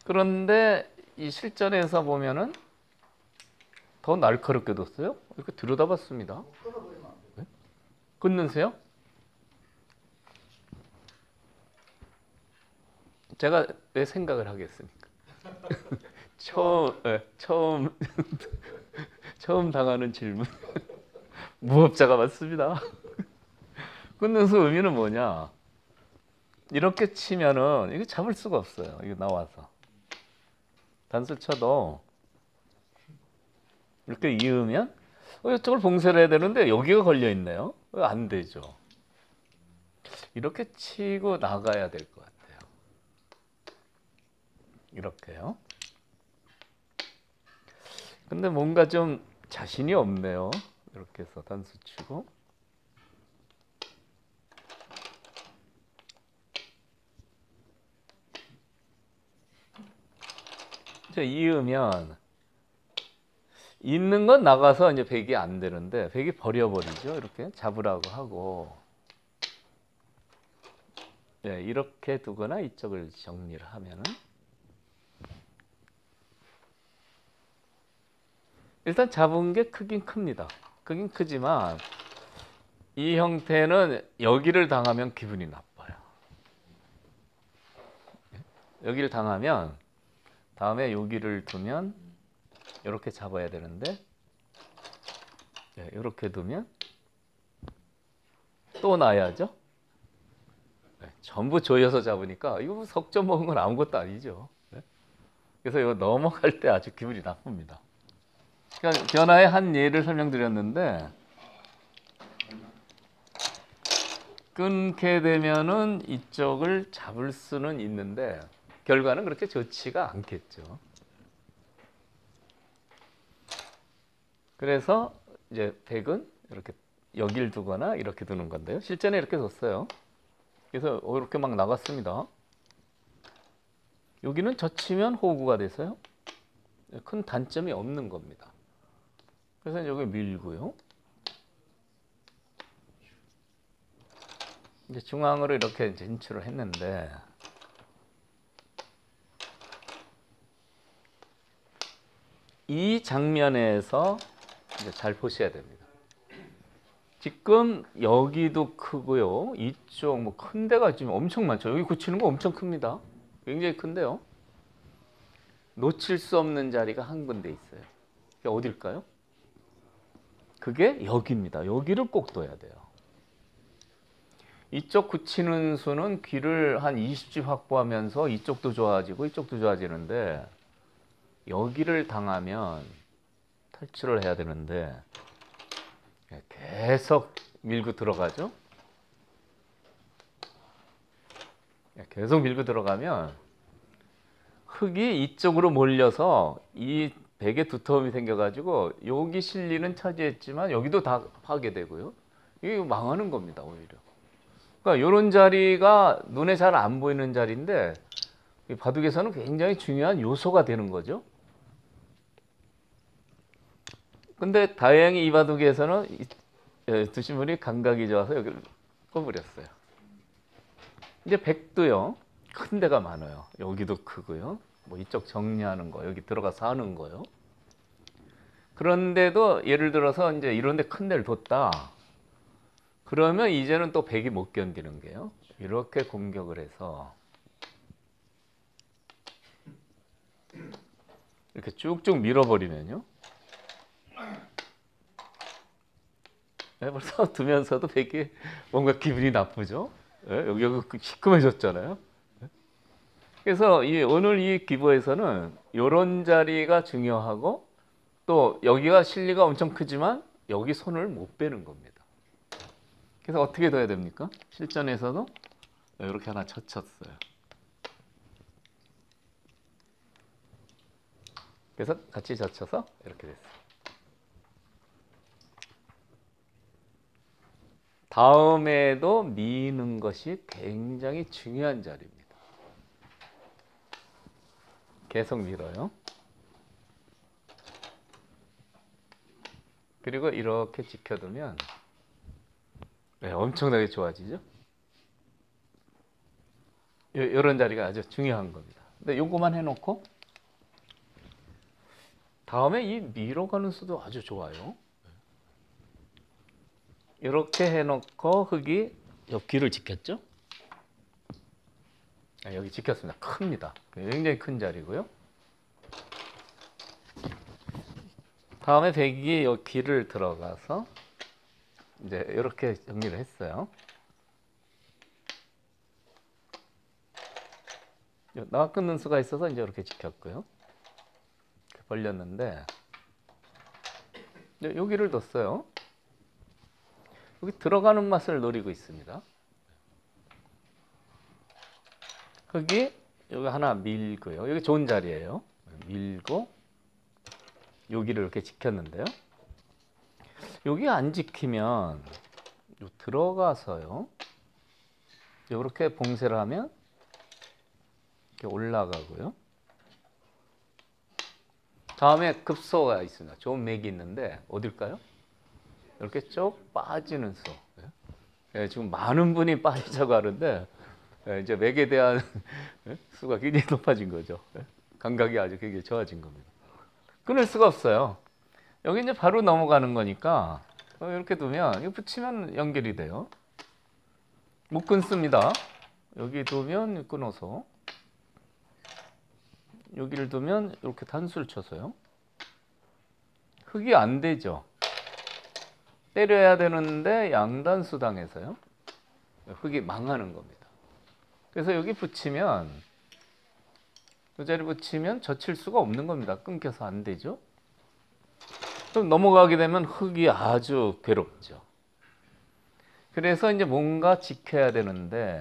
그런데 이 실전에서 보면은 더 날카롭게 뒀어요. 이렇게 들여다봤습니다. 네? 끊는세요? 제가 왜 생각을 하겠습니까? 처음 당하는 질문. 무법자가 맞습니다. 끊는수 의미는 뭐냐? 이렇게 치면은 이거 잡을 수가 없어요. 이거 나와서 단수 쳐도 이렇게 이으면 이쪽을 봉쇄를 해야 되는데 여기가 걸려 있네요. 안 되죠. 이렇게 치고 나가야 될 것 같아요. 이렇게요. 근데 뭔가 좀 자신이 없네요. 이렇게 해서 단수 치고 이제 이으면 있는 건 나가서 이제 백이 안 되는데 백이 버려버리죠. 이렇게 잡으라고 하고 네, 이렇게 두거나 이쪽을 정리를 하면은 일단 잡은 게 크긴 큽니다. 크긴 크지만 이 형태는 여기를 당하면 기분이 나빠요. 여기를 당하면 다음에 여기를 두면 이렇게 잡아야 되는데 네, 이렇게 두면 또 놔야죠. 네, 전부 조여서 잡으니까 이거 석점 먹은 건 아무것도 아니죠. 네? 그래서 이거 넘어갈 때 아주 기분이 나쁩니다. 그러니까 변화의 한 예를 설명드렸는데 끊게 되면은 이쪽을 잡을 수는 있는데 결과는 그렇게 좋지가 않겠죠. 그래서 이제 백은 이렇게 여기를 두거나 이렇게 두는 건데요. 실전에 이렇게 뒀어요. 그래서 이렇게 막 나갔습니다. 여기는 젖히면 호구가 돼서요. 큰 단점이 없는 겁니다. 그래서 여기 밀고요. 이제 중앙으로 이렇게 진출을 했는데 이 장면에서 이제 잘 보셔야 됩니다. 지금 여기도 크고요. 이쪽 뭐 큰 데가 지금 엄청 많죠. 여기 고치는 거 엄청 큽니다. 굉장히 큰데요. 놓칠 수 없는 자리가 한 군데 있어요. 그게 어딜까요? 그게 여기입니다. 여기를 꼭 둬야 돼요. 이쪽 굳히는 수는 귀를 한 20집 확보하면서 이쪽도 좋아지고 이쪽도 좋아지는데 여기를 당하면 탈출을 해야 되는데 계속 밀고 들어가죠. 계속 밀고 들어가면 흙이 이쪽으로 몰려서 이 베개 두터움이 생겨가지고 여기 실리는 차지했지만 여기도 다 파괴되고요. 이게 망하는 겁니다, 오히려. 그러니까 이런 자리가 눈에 잘 안 보이는 자리인데 바둑에서는 굉장히 중요한 요소가 되는 거죠. 근데 다행히 이 바둑에서는 두신 분이 감각이 좋아서 여기를 꺼버렸어요. 이제 백도요. 큰 데가 많아요. 여기도 크고요. 뭐 이쪽 정리하는 거, 여기 들어가서 하는 거요. 그런데도 예를 들어서 이제 이런 데 큰 데를 뒀다. 그러면 이제는 또 백이 못 견디는 게요. 이렇게 공격을 해서 이렇게 쭉쭉 밀어버리면요. 벌써 두면서도 백이 뭔가 기분이 나쁘죠. 여기가 시큼해졌잖아요. 그래서 오늘 이 기보에서는 이런 자리가 중요하고 또 여기가 실리가 엄청 크지만 여기 손을 못 빼는 겁니다. 그래서 어떻게 둬야 됩니까? 실전에서도 이렇게 하나 쳤어요. 그래서 같이 젖혀서 이렇게 됐어요. 다음에도 미는 것이 굉장히 중요한 자리입니다. 계속 밀어요. 그리고 이렇게 지켜두면 엄청나게 좋아지죠. 이런 자리가 아주 중요한 겁니다. 근데 요거만 해놓고 다음에 이 밀어가는 수도 아주 좋아요. 이렇게 해놓고 흙이 옆귀를 지켰죠. 여기 지켰습니다. 큽니다. 굉장히 큰 자리고요. 다음에 백이 이 귀를 들어가서 이제 이렇게 정리를 했어요. 나와 끊는 수가 있어서 이제 이렇게 지켰고요. 이렇게 벌렸는데 여기를 뒀어요. 여기 들어가는 맛을 노리고 있습니다. 흙이 여기 하나 밀고요. 여기 좋은 자리예요. 밀고 여기를 이렇게 지켰는데요. 여기 안 지키면 들어가서요. 이렇게 봉쇄를 하면 이렇게 올라가고요. 다음에 급소가 있습니다. 좋은 맥이 있는데 어딜까요? 이렇게 쭉 빠지는 수. 지금 많은 분이 빠지자고 하는데 이제 맥에 대한 수가 굉장히 높아진 거죠. 감각이 아주 굉장히 좋아진 겁니다. 끊을 수가 없어요. 여기 이제 바로 넘어가는 거니까 이렇게 두면 이거 붙이면 연결이 돼요. 못 끊습니다. 여기 두면 끊어서 여기를 두면 이렇게 단수를 쳐서요. 흙이 안 되죠. 때려야 되는데 양단수 당해서요. 흙이 망하는 겁니다. 그래서 여기 붙이면 이 자리 붙이면 젖힐 수가 없는 겁니다. 끊겨서 안 되죠. 그럼 넘어가게 되면 흙이 아주 괴롭죠. 그래서 이제 뭔가 지켜야 되는데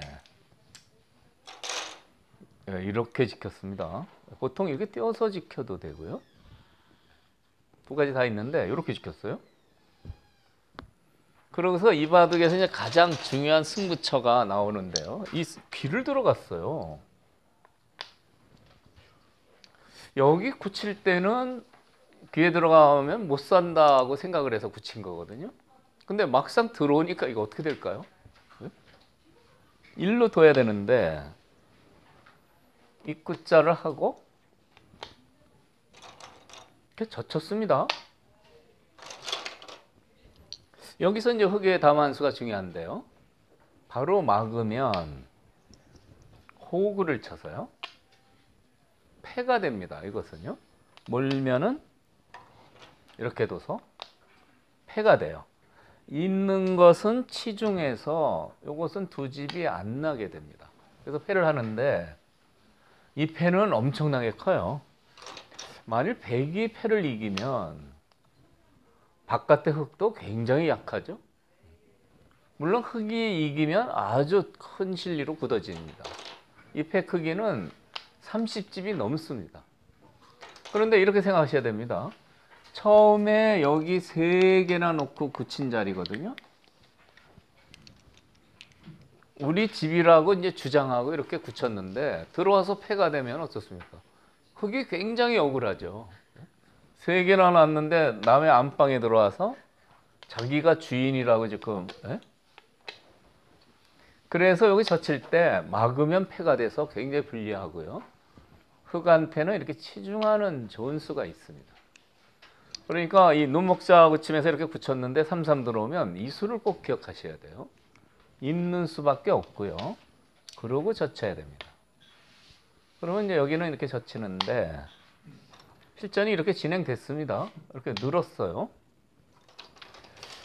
이렇게 지켰습니다. 보통 이렇게 띄어서 지켜도 되고요. 두 가지 다 있는데 이렇게 지켰어요. 그러고서 이 바둑에서 이제 가장 중요한 승부처가 나오는데요. 이 귀를 들어갔어요. 여기 굳힐 때는 귀에 들어가면 못 산다고 생각을 해서 굳힌 거거든요. 근데 막상 들어오니까 이거 어떻게 될까요? 일로 둬야 되는데 입구자를 하고 이렇게 젖혔습니다. 여기서 이제 흑의 다만수가 중요한데요. 바로 막으면 호구를 쳐서요. 패가 됩니다. 이것은요. 몰면은 이렇게 둬서 패가 돼요. 있는 것은 치중해서 이것은 두 집이 안 나게 됩니다. 그래서 패를 하는데 이 패는 엄청나게 커요. 만일 백이 패를 이기면 바깥의 흑도 굉장히 약하죠. 물론 흑이 이기면 아주 큰 실리로 굳어집니다. 이 패 크기는 30집이 넘습니다. 그런데 이렇게 생각하셔야 됩니다. 처음에 여기 3개나 놓고 굳힌 자리거든요. 우리 집이라고 이제 주장하고 이렇게 굳혔는데 들어와서 패가 되면 어떻습니까? 흑이 굉장히 억울하죠. 3개나 놨는데 남의 안방에 들어와서 자기가 주인이라고 지금. 그래서 여기 젖힐 때 막으면 패가 돼서 굉장히 불리하고요. 흑한패는 이렇게 치중하는 좋은 수가 있습니다. 그러니까 이 눈목자 굳힘에서 이렇게 굳혔는데 3, 3 들어오면 이 수를 꼭 기억하셔야 돼요. 있는 수밖에 없고요. 그러고 젖혀야 됩니다. 그러면 이제 여기는 이렇게 젖히는데 실전이 이렇게 진행됐습니다. 이렇게 늘었어요.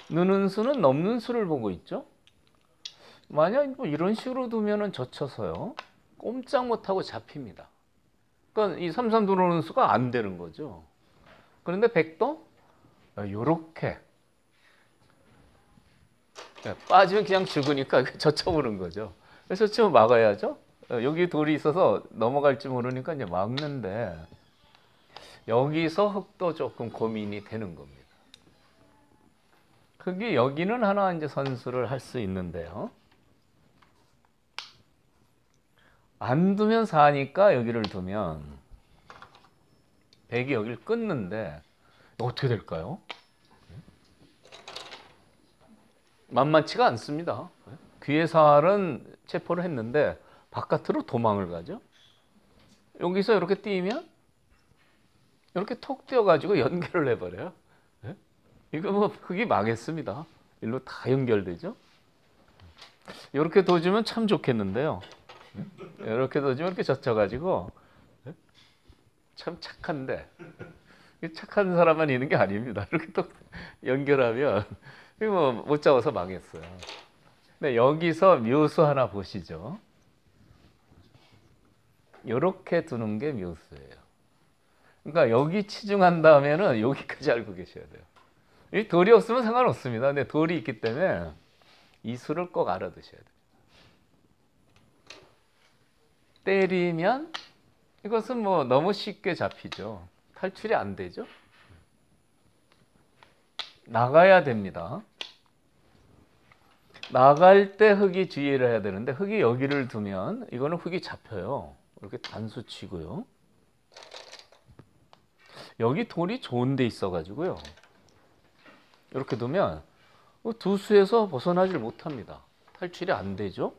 느는 수는 넘는 수를 보고 있죠. 만약 뭐 이런 식으로 두면은 젖혀서요. 꼼짝 못하고 잡힙니다. 그러니까 이 3, 3 들어오는 수가 안 되는 거죠. 그런데 백도 요렇게 빠지면 그냥 죽으니까 젖혀보는 거죠. 그래서 젖히면 막아야죠. 여기 돌이 있어서 넘어갈지 모르니까 이제 막는데 여기서 흑도 조금 고민이 되는 겁니다. 흑이 여기는 하나 이제 선수를 할 수 있는데요. 안 두면 4니까 여기를 두면 백이 여기를 끊는데 어떻게 될까요? 만만치가 않습니다. 귀의 살은 체포를 했는데 바깥으로 도망을 가죠. 여기서 이렇게 뛰면 이렇게 톡 뛰어가지고 연결을 해버려요. 이거 뭐 흑이 망했습니다. 일로 다 연결되죠. 이렇게 둬주면 참 좋겠는데요. 이렇게 둬주면 이렇게 젖혀가지고 참 착한데 착한 사람만 있는 게 아닙니다. 이렇게 또 연결하면 이거 못 잡아서 망했어요. 근데 여기서 묘수 하나 보시죠. 이렇게 두는 게 묘수예요. 그러니까 여기 치중한 다음에는 여기까지 알고 계셔야 돼요. 이 돌이 없으면 상관없습니다. 근데 돌이 있기 때문에 이 수를 꼭 알아두셔야 돼요. 때리면 이것은 뭐 너무 쉽게 잡히죠. 탈출이 안 되죠. 나가야 됩니다. 나갈 때 흑이 주의를 해야 되는데 흑이 여기를 두면 이거는 흑이 잡혀요. 이렇게 단수 치고요. 여기 돌이 좋은 데 있어 가지고요. 이렇게 두면 두 수에서 벗어나질 못합니다. 탈출이 안 되죠.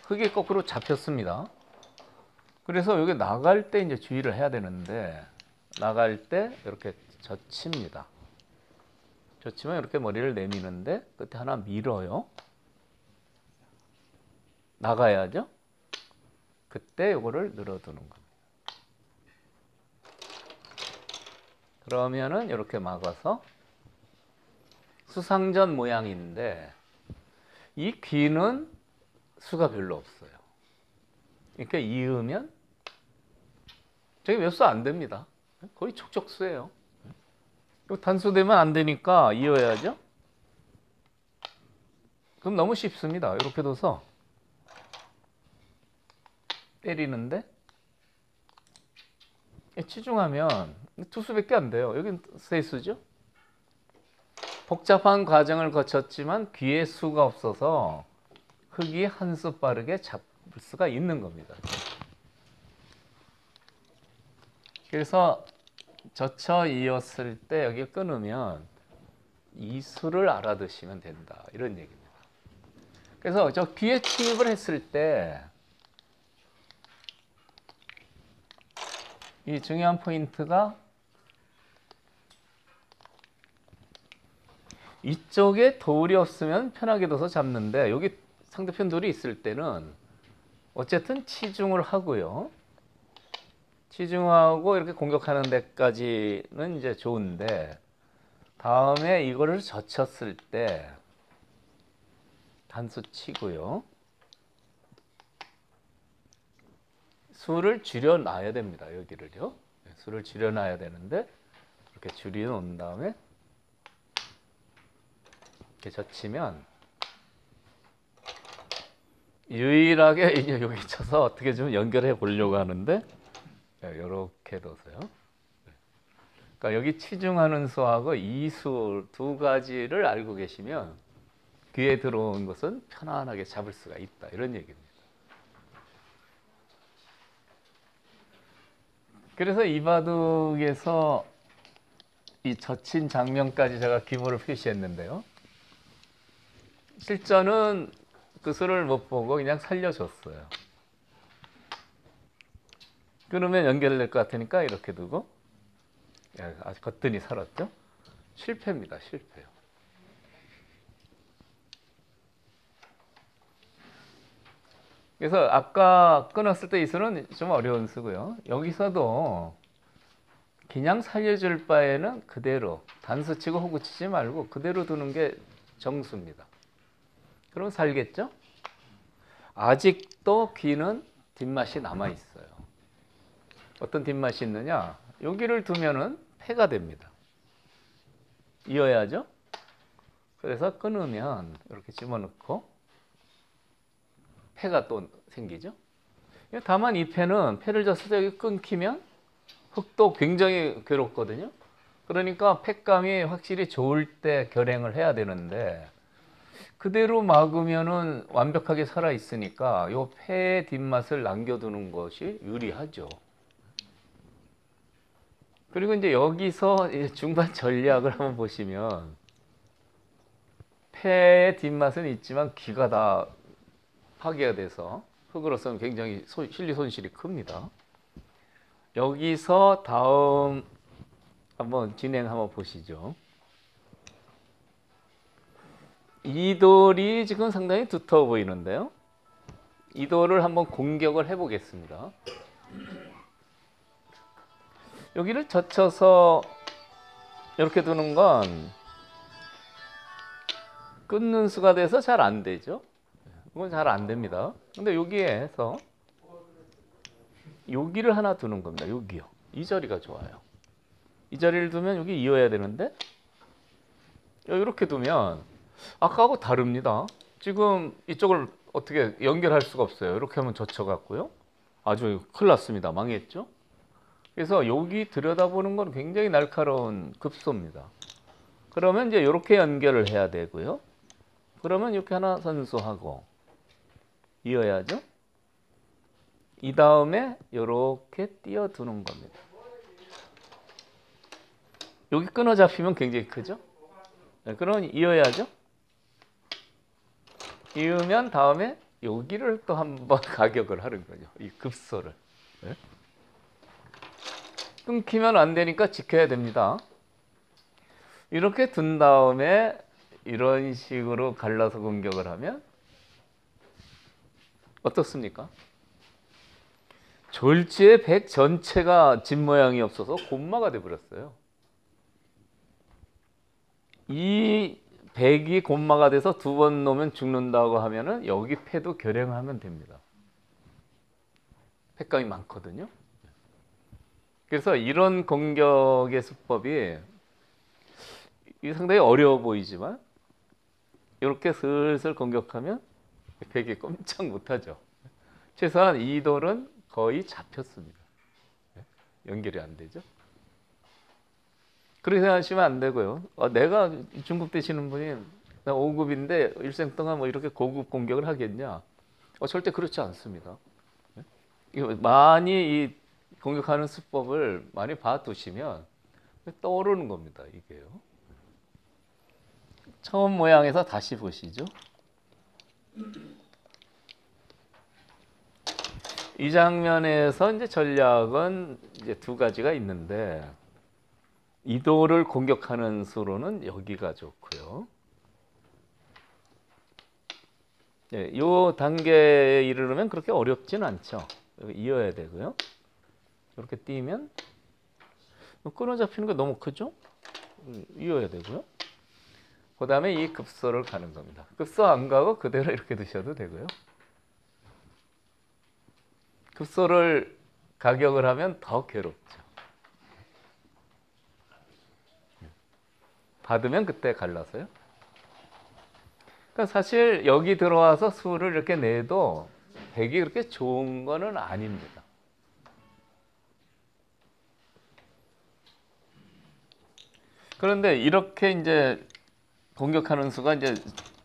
흑이 거꾸로 잡혔습니다. 그래서 여기 나갈 때 이제 주의를 해야 되는데 나갈 때 이렇게 젖힙니다. 젖히면 이렇게 머리를 내미는데 끝에 하나 밀어요. 나가야죠. 그때 이거를 늘어두는 겁니다. 그러면은 이렇게 막아서 수상전 모양인데 이 귀는 수가 별로 없어요. 이렇게 이으면 저기 몇 수 안 됩니다. 거의 촉촉수예요. 단수되면 안 되니까 이어야죠. 그럼 너무 쉽습니다. 이렇게 둬서 때리는데 치중하면 투수밖에 안 돼요. 여긴 세 수죠. 복잡한 과정을 거쳤지만 귀에 수가 없어서 흑이 한 수 빠르게 잡을 수가 있는 겁니다. 그래서 젖혀 이었을 때 여기 끊으면 이 수를 알아두시면 된다. 이런 얘기입니다. 그래서 저 귀에 침입을 했을 때 이 중요한 포인트가 이쪽에 돌이 없으면 편하게 둬서 잡는데 여기 상대편 돌이 있을 때는 어쨌든 치중을 하고요. 치중하고 이렇게 공격하는 데까지는 이제 좋은데 다음에 이거를 젖혔을 때 단수 치고요. 수를 줄여놔야 됩니다. 여기를요. 수를 줄여놔야 되는데 이렇게 줄여놓은 다음에 이렇게 젖히면 유일하게 이제 여기 쳐서 어떻게 좀 연결해 보려고 하는데 이렇게 둬서요. 그러니까 여기 치중하는 수하고 이 수 두 가지를 알고 계시면 귀에 들어온 것은 편안하게 잡을 수가 있다. 이런 얘기입니다. 그래서 이 바둑에서 이 젖힌 장면까지 제가 기모를 표시했는데요. 실전은 그 수를 못 보고 그냥 살려줬어요. 끊으면 연결될 것 같으니까 이렇게 두고 아주 거뜬히 살았죠. 실패입니다. 실패요. 그래서 아까 끊었을 때 이 수는 좀 어려운 수고요. 여기서도 그냥 살려줄 바에는 그대로 단수 치고 호구 치지 말고 그대로 두는 게 정수입니다. 그럼 살겠죠? 아직도 귀는 뒷맛이 남아 있어요. 어떤 뒷맛이 있느냐? 여기를 두면은 패가 됩니다. 이어야죠? 그래서 끊으면 이렇게 집어넣고 패가 또 생기죠? 다만 이 패는 패를 졌을 때 여기 끊기면 흑도 굉장히 괴롭거든요. 그러니까 패감이 확실히 좋을 때 결행을 해야 되는데 그대로 막으면은 완벽하게 살아 있으니까 요 패의 뒷맛을 남겨두는 것이 유리하죠. 그리고 이제 여기서 중반 전략을 한번 보시면 패의 뒷맛은 있지만 귀가 다 파괴가 돼서 흑으로서는 굉장히 실리 손실이 큽니다. 여기서 다음 한번 진행 한번 보시죠. 이 돌이 지금 상당히 두터워 보이는데요. 이 돌을 한번 공격을 해 보겠습니다. 여기를 젖혀서 이렇게 두는 건 끊는 수가 돼서 잘 안 되죠. 이건 잘 안 됩니다. 근데 여기에서 여기를 하나 두는 겁니다. 여기요. 이 자리가 좋아요. 이 자리를 두면 여기 이어야 되는데 이렇게 두면 아까하고 다릅니다. 지금 이쪽을 어떻게 연결할 수가 없어요. 이렇게 하면 젖혀갖고요. 아주 큰일 났습니다. 망했죠. 그래서 여기 들여다보는 건 굉장히 날카로운 급소입니다. 그러면 이제 이렇게 연결을 해야 되고요. 그러면 이렇게 하나 선수하고 이어야죠. 이 다음에 이렇게 띄어두는 겁니다. 여기 끊어 잡히면 굉장히 크죠. 네, 그러면 이어야죠. 이으면 다음에 여기를 또 한번 가격을 하는 거죠. 이 급소를. 네? 끊기면 안 되니까 지켜야 됩니다. 이렇게 둔 다음에 이런 식으로 갈라서 공격을 하면 어떻습니까? 졸지의 백 전체가 집 모양이 없어서 곰마가 돼버렸어요. 이 백이 곰마가 돼서 두 번 놓으면 죽는다고 하면은 여기 패도 결행하면 됩니다. 패감이 많거든요. 그래서 이런 공격의 수법이 상당히 어려워 보이지만 이렇게 슬슬 공격하면 백이 꼼짝 못하죠. 최소한 이 돌은 거의 잡혔습니다. 연결이 안 되죠. 그렇게 생각하시면 안 되고요. 내가 중급 되시는 분이 나 5급인데 일생 동안 뭐 이렇게 고급 공격을 하겠냐? 절대 그렇지 않습니다. 많이 공격하는 수법을 많이 봐두시면 떠오르는 겁니다. 이게요. 처음 모양에서 다시 보시죠. 이 장면에서 이제 전략은 이제 두 가지가 있는데, 이도를 공격하는 수로는 여기가 좋고요. 예, 이 단계에 이르려면 그렇게 어렵진 않죠. 이어야 되고요. 이렇게 띄면 끊어 잡히는 게 너무 크죠? 이어야 되고요. 그 다음에 이 급소를 가는 겁니다. 급소 안 가고 그대로 이렇게 두셔도 되고요. 급소를 가격을 하면 더 괴롭죠. 받으면 그때 갈라서요. 그러니까 사실 여기 들어와서 수를 이렇게 내도 백이 그렇게 좋은 거는 아닙니다. 그런데 이렇게 이제 공격하는 수가 이제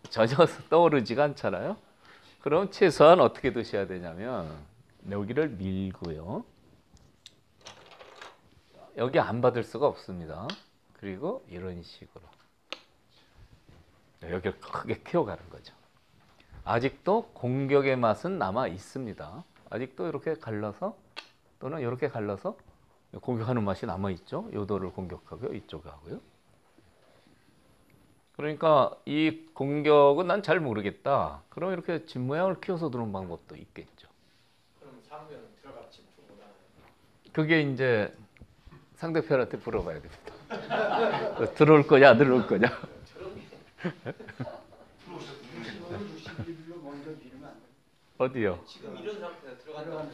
전혀 떠오르지가 않잖아요. 그럼 최소한 어떻게 두셔야 되냐면 여기를 밀고요. 여기 안 받을 수가 없습니다. 그리고 이런 식으로 여기를 크게 키워가는 거죠. 아직도 공격의 맛은 남아 있습니다. 아직도 이렇게 갈라서 또는 이렇게 갈라서 공격하는 맛이 남아 있죠. 요도를 공격하고요, 이쪽에 하고요. 그러니까 이 공격은 난 잘 모르겠다. 그럼 이렇게 집 모양을 키워서 두는 방법도 있겠죠. 그럼 상대는 들어가 집중보다 그게 이제 상대편한테 물어봐야 됩니다. 들어올 거냐, 안 들어올 거냐. 어디요? 지금 이런 상태에서 들어간다.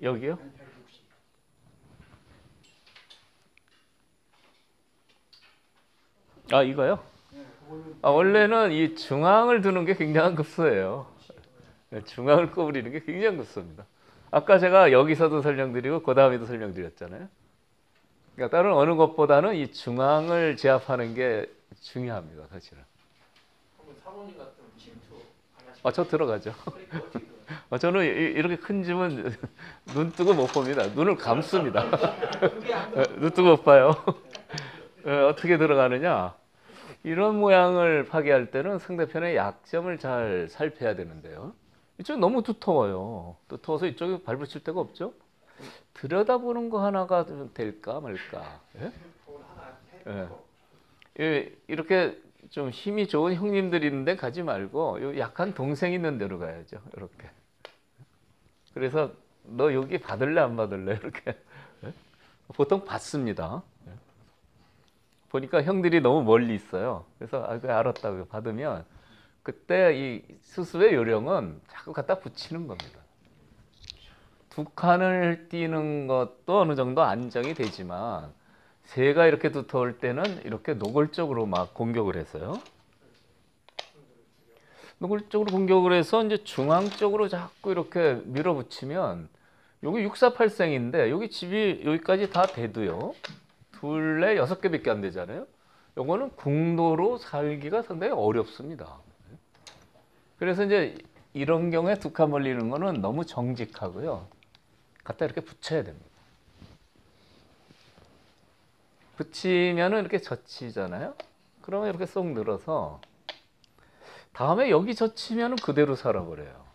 여기요? 아, 이거요? 원래는 이 중앙을 두는 게 굉장한 급소예요. 중앙을 꼬부리는 게 굉장한 급소입니다. 아까 제가 여기서도 설명드리고 그 다음에도 설명드렸잖아요. 그러니까 다른 어느 것보다는 이 중앙을 제압하는 게 중요합니다, 사실은. 사모님 같으면 침투 저 들어가죠. 저는 이렇게 큰 집은 눈 뜨고 못 봅니다. 눈을 감습니다. 눈 뜨고 못 봐요. 어떻게 들어가느냐? 이런 모양을 파괴할 때는 상대편의 약점을 잘 살펴야 되는데요. 이쪽이 너무 두터워요. 두터워서 이쪽에 밟으실 데가 없죠? 들여다보는 거 하나가 좀 될까 말까. 예? 이렇게 좀 힘이 좋은 형님들이 있는데 가지 말고 약한 동생 있는 데로 가야죠. 이렇게. 그래서 너 여기 받을래 안 받을래 이렇게. 보통 받습니다. 보니까 형들이 너무 멀리 있어요. 그래서 알았다고 받으면 그때 이 수습의 요령은 자꾸 갖다 붙이는 겁니다. 두 칸을 띄는 것도 어느 정도 안정이 되지만 새가 이렇게 두터울 때는 이렇게 노골적으로 막 공격을 했어요. 노골적으로 공격을 해서 이제 중앙 쪽으로 자꾸 이렇게 밀어붙이면 여기 648생인데 여기 집이 여기까지 다 돼도요. 둘레 6개밖에 안 되잖아요. 요거는 궁도로 살기가 상당히 어렵습니다. 그래서 이제 이런 경우에 두 칸 벌리는 거는 너무 정직하고요. 갖다 이렇게 붙여야 됩니다. 붙이면은 이렇게 젖히잖아요. 그러면 이렇게 쏙 늘어서 다음에 여기 젖히면은 그대로 살아버려요.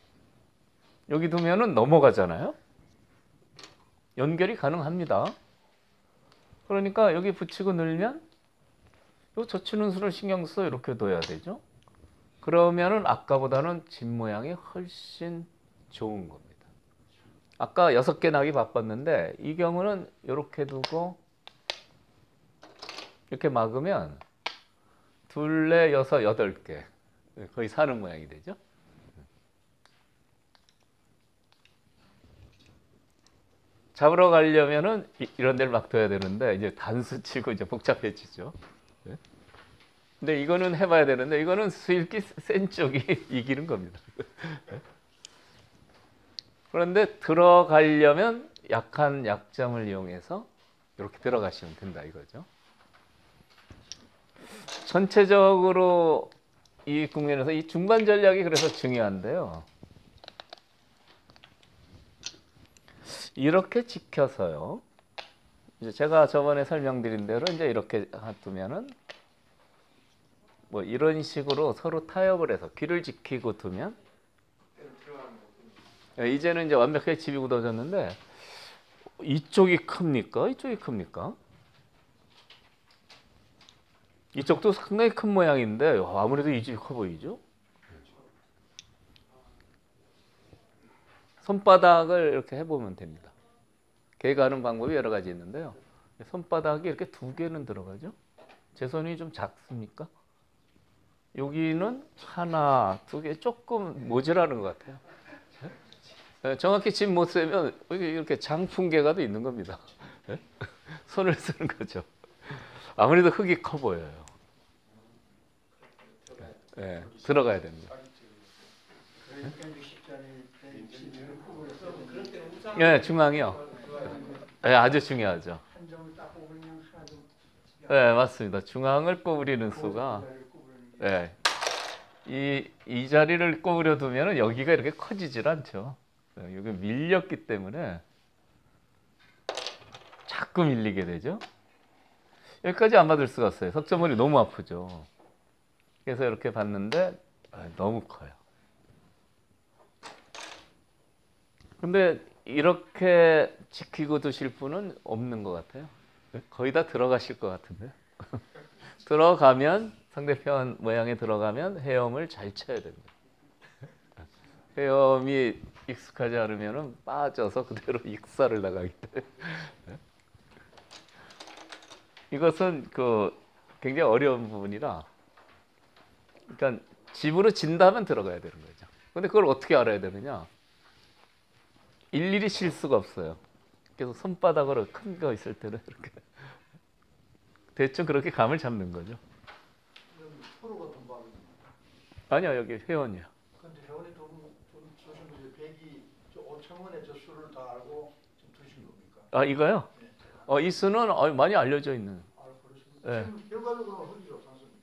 여기 두면은 넘어가잖아요. 연결이 가능합니다. 그러니까 여기 붙이고 늘면 요 젖히는 수를 신경 써 이렇게 둬야 되죠. 그러면은 아까보다는 집 모양이 훨씬 좋은 겁니다. 아까 6개 나기 바빴는데 이 경우는 이렇게 두고 이렇게 막으면 둘레 6, 8개 거의 사는 모양이 되죠. 잡으러 가려면은 이런 데를 막 둬야 되는데 이제 단수 치고 이제 복잡해지죠. 근데 이거는 해봐야 되는데 이거는 수익이 센 쪽이 이기는 겁니다. 그런데 들어가려면 약한 약점을 이용해서 이렇게 들어가시면 된다 이거죠. 전체적으로 이 국면에서 이 중반 전략이 그래서 중요한데요. 이렇게 지켜서요. 이제 제가 저번에 설명드린 대로 이제 이렇게 두면은 뭐 이런 식으로 서로 타협을 해서 귀를 지키고 두면 이제는 이제 완벽하게 집이 굳어졌는데 이쪽이 큽니까? 이쪽이 큽니까? 이쪽도 상당히 큰 모양인데 아무래도 이 집이 커 보이죠? 손바닥을 이렇게 해보면 됩니다. 개가하는 방법이 여러 가지 있는데요. 손바닥이 이렇게 두 개는 들어가죠. 제 손이 좀 작습니까? 여기는 하나, 두 개 조금 모자라는 것 같아요. 네? 정확히 집 못 세면 이렇게 장풍개가도 있는 겁니다. 네? 손을 쓰는 거죠. 아무래도 흙이 커 보여요. 네, 들어가야 됩니다. 네, 중앙이요. 네, 아주 중요하죠. 네, 맞습니다. 중앙을 꼬부리는 수가 네, 이 자리를 꼬부려 두면 여기가 이렇게 커지질 않죠. 여기 밀렸기 때문에 자꾸 밀리게 되죠. 여기까지 안 받을 수가 없어요. 석점물이 너무 아프죠. 그래서 이렇게 봤는데 너무 커요. 근데 이렇게 지키고 두실 분은 없는 것 같아요. 거의 다 들어가실 것 같은데. 들어가면 상대편 모양에 들어가면 헤엄을 잘 쳐야 됩니다. 헤엄이 익숙하지 않으면 빠져서 그대로 익사를 나가기 때문에 이것은 굉장히 어려운 부분이라 그러니까 집으로 진다면 들어가야 되는 거죠. 근데 그걸 어떻게 알아야 되느냐? 일일이 실 수가 없어요. 그래서 손바닥으로 큰 거 있을 때는 이렇게 대충 그렇게 감을 잡는 거죠. 서로가 돈 받는. 아니요, 여기 회원이요. 근데 회원이 돈 주신 분이 5,000원에 저 수를 다 알고 좀 두신 겁니까? 아, 이거요? 네. 이 수는 많이 알려져 있는. 아, 그러시군요. 네. 결과적으로 흙이죠, 않습니까?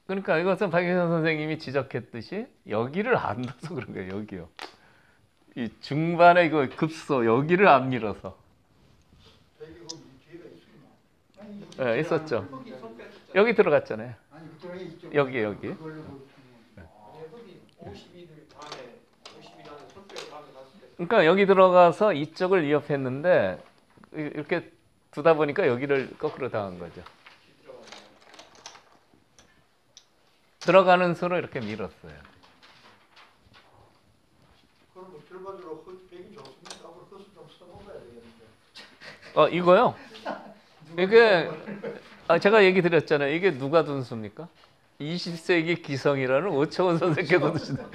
그러니까 이것은 박혜선 선생님이 지적했듯이 여기를 안 넣어서 그런 거예요. 여기요. 이 중반에 이거 급소 여기를 안 밀어서. 되게 그 기회가 있었나? 아니, 네, 있었죠. 흙이 손 뺐었잖아요. 여기 들어갔잖아요. 아니 그쪽에 이쪽 여기. 아니, 흙이 52일 다음에 52일 안에 손 빼고 다음에 갔을 때 그러니까 여기 들어가서 이쪽을 위협했는데 이렇게 두다 보니까 여기를 거꾸로 당한 거죠. 들어가는 들어가는 수로 이렇게 밀었어요. 그럼 뭐 결과적으로 흙이 좋습니다. 앞으로 그것을 좀 써먹어야 되겠는데. 이거요? 이게 제가 얘기 드렸잖아요. 이게 누가 둔 수입니까? 20세기 기성이라는 오청원 선생께서 두신다.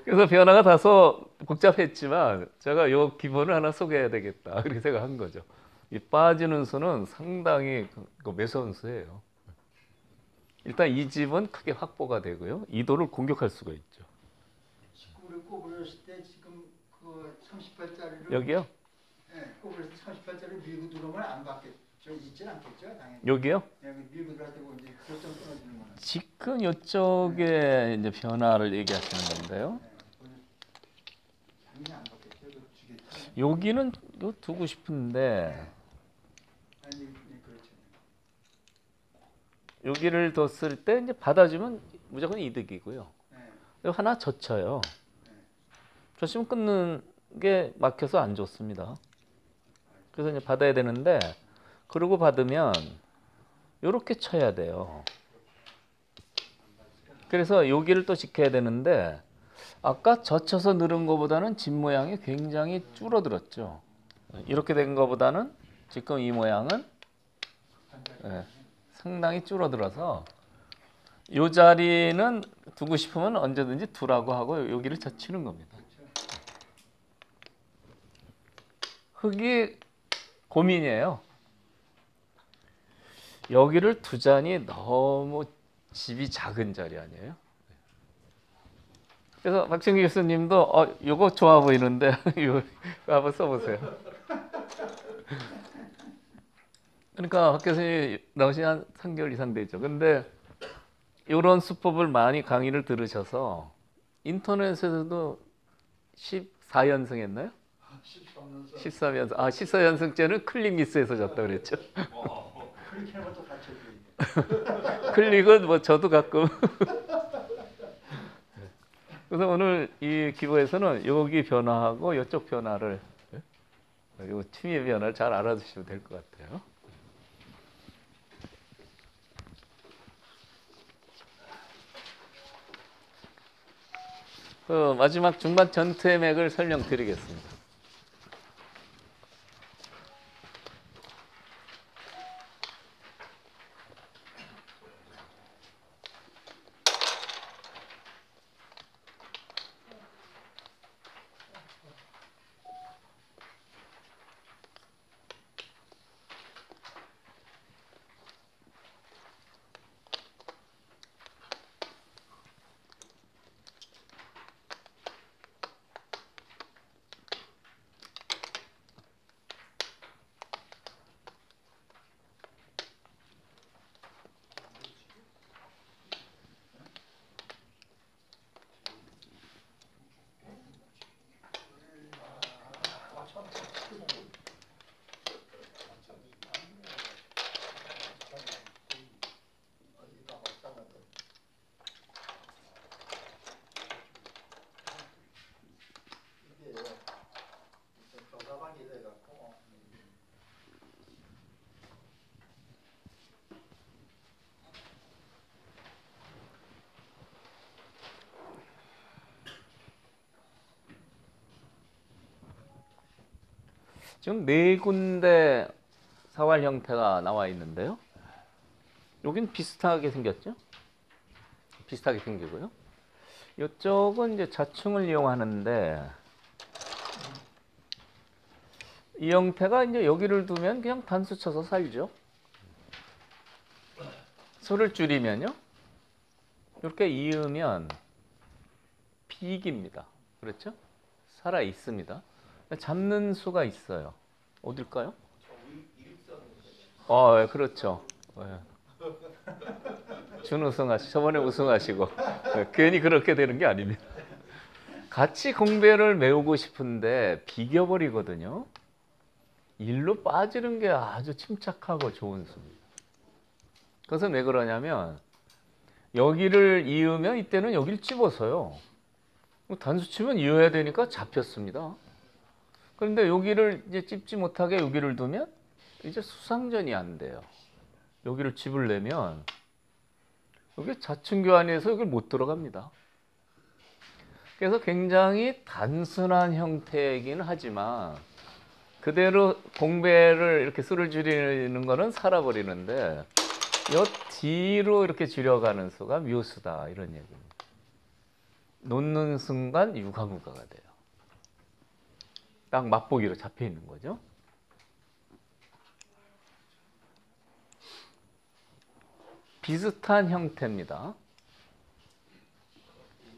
그래서 변화가 다소 복잡했지만 제가 요 기본을 하나 소개해야 되겠다 그렇게 생각한 거죠. 이 빠지는 수는 상당히 매서운 수예요. 일단 이 집은 크게 확보가 되고요. 이도를 공격할 수가 있죠. 19를 꼽으렸을 때 지금 그 38짜리를 여기요? 네, 꼽으렸을 때 38짜리 밀고 들어오면 안 받겠죠. 있진 않겠죠, 당연히. 여기요? 여기 밀고 들어가고 이제 결정 끊어지는 거는. 지금 이쪽에 이제 변화를 얘기하시는 건데요. 당연히 안 받겠죠. 그 주겠죠. 여기는 요 두고 싶은데 아니 그렇죠. 여기를 뒀을 때 이제 받아주면 무조건 이득이고요. 네. 이거 하나 젖혀요. 젖히면 끊는 게 막혀서 안 좋습니다. 그래서 이제 받아야 되는데 그러고 받으면 이렇게 쳐야 돼요. 그래서 여기를 또 지켜야 되는데 아까 젖혀서 늘은 것보다는 집 모양이 굉장히 줄어들었죠. 이렇게 된 것보다는 지금 이 모양은 상당히 줄어들어서 이 자리는 두고 싶으면 언제든지 두라고 하고 여기를 젖히는 겁니다. 흙이 고민이에요. 여기를 두자니 너무 집이 작은 자리 아니에요? 그래서 박정기 교수님도 이거 좋아 보이는데 이거 한번 써보세요. 그러니까 박 교수님 나오신 한 3개월 이상 되죠. 근데 이런 수법을 많이 강의를 들으셔서 인터넷에서도 4연승 했나요? 13년서 13연승. 아, 14연승째는 클릭 미스에서 졌다 그랬죠. 그렇게 하면 또 갇혀버리니까. 클릭은 뭐 저도 가끔. 그래서 오늘 이 기부에서는 여기 변화하고 이쪽 변화를, 이 취미의 변화를 잘 알아두시면 될 것 같아요. 마지막 중반 전투의 맥을 설명드리겠습니다. 지금 네 군데 사활 형태가 나와 있는데요. 여긴 비슷하게 생겼죠? 비슷하게 생기고요. 이쪽은 이제 자충을 이용하는데 이 형태가 이제 여기를 두면 그냥 단수 쳐서 살죠. 수를 줄이면요. 이렇게 이으면 비깁니다. 그렇죠? 살아 있습니다. 잡는 수가 있어요. 어딜까요? 그렇죠. 준우승하시 저번에 우승하시고 괜히 그렇게 되는 게 아닙니다. 같이 공배를 메우고 싶은데 비겨버리거든요. 일로 빠지는 게 아주 침착하고 좋은 수입니다. 그것은 왜 그러냐면 여기를 이으면 이때는 여기를 찝어서요. 단수 치면 이어야 되니까 잡혔습니다. 그런데 여기를 이제 찝지 못하게 여기를 두면 이제 수상전이 안 돼요. 여기를 찝을 내면 여기 자충교환에서 여기 못 들어갑니다. 그래서 굉장히 단순한 형태이긴 하지만 그대로 공배를 이렇게 수를 줄이는 거는 살아버리는데 요 뒤로 이렇게 줄여가는 수가 묘수다 이런 얘기입니다. 놓는 순간 유가무가가 돼요. 딱 맛보기로 잡혀 있는 거죠. 비슷한 형태입니다.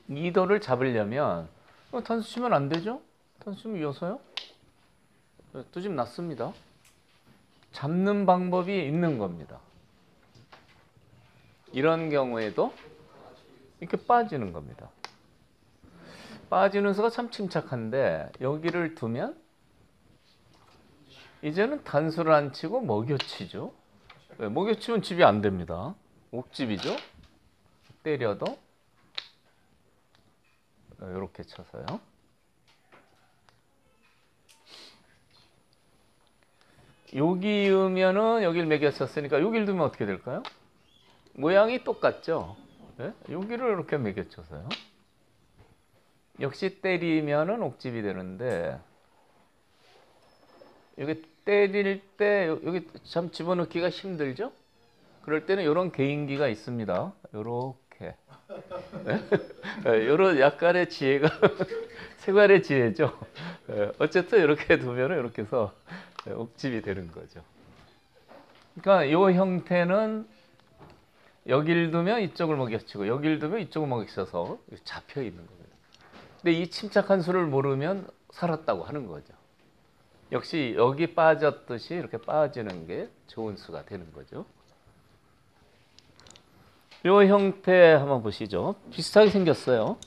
이도를 잡으려면 단수 치면 안 되죠? 단수 치면 이어서요? 또 좀 낫습니다. 잡는 방법이 있는 겁니다. 이런 경우에도 이렇게 빠지는 겁니다. 빠지는 수가 참 침착한데 여기를 두면 이제는 단수를 안 치고 먹여치죠. 먹여치면 집이 안 됩니다. 옥집이죠. 때려도 이렇게 쳐서요. 여기 이으면은 여기를 매겨쳤으니까 여기를 두면 어떻게 될까요? 모양이 똑같죠. 네? 여기를 이렇게 매겨쳐서요. 역시 때리면은 옥집이 되는데 여기 때릴 때 여기 참 집어넣기가 힘들죠. 그럴 때는 이런 개인기가 있습니다. 요렇게 이런 약간의 지혜가 생활의 지혜죠. 어쨌든 이렇게 두면은 이렇게 해서 옥집이 되는 거죠. 그러니까 이 형태는 여기를 두면 이쪽을 먹여치고 여기를 두면 이쪽을 먹여쳐서 잡혀 있는 겁니다. 근데 이 침착한 수를 모르면 살았다고 하는 거죠. 역시 여기 빠졌듯이 이렇게 빠지는 게 좋은 수가 되는 거죠. 이 형태 한번 보시죠. 비슷하게 생겼어요.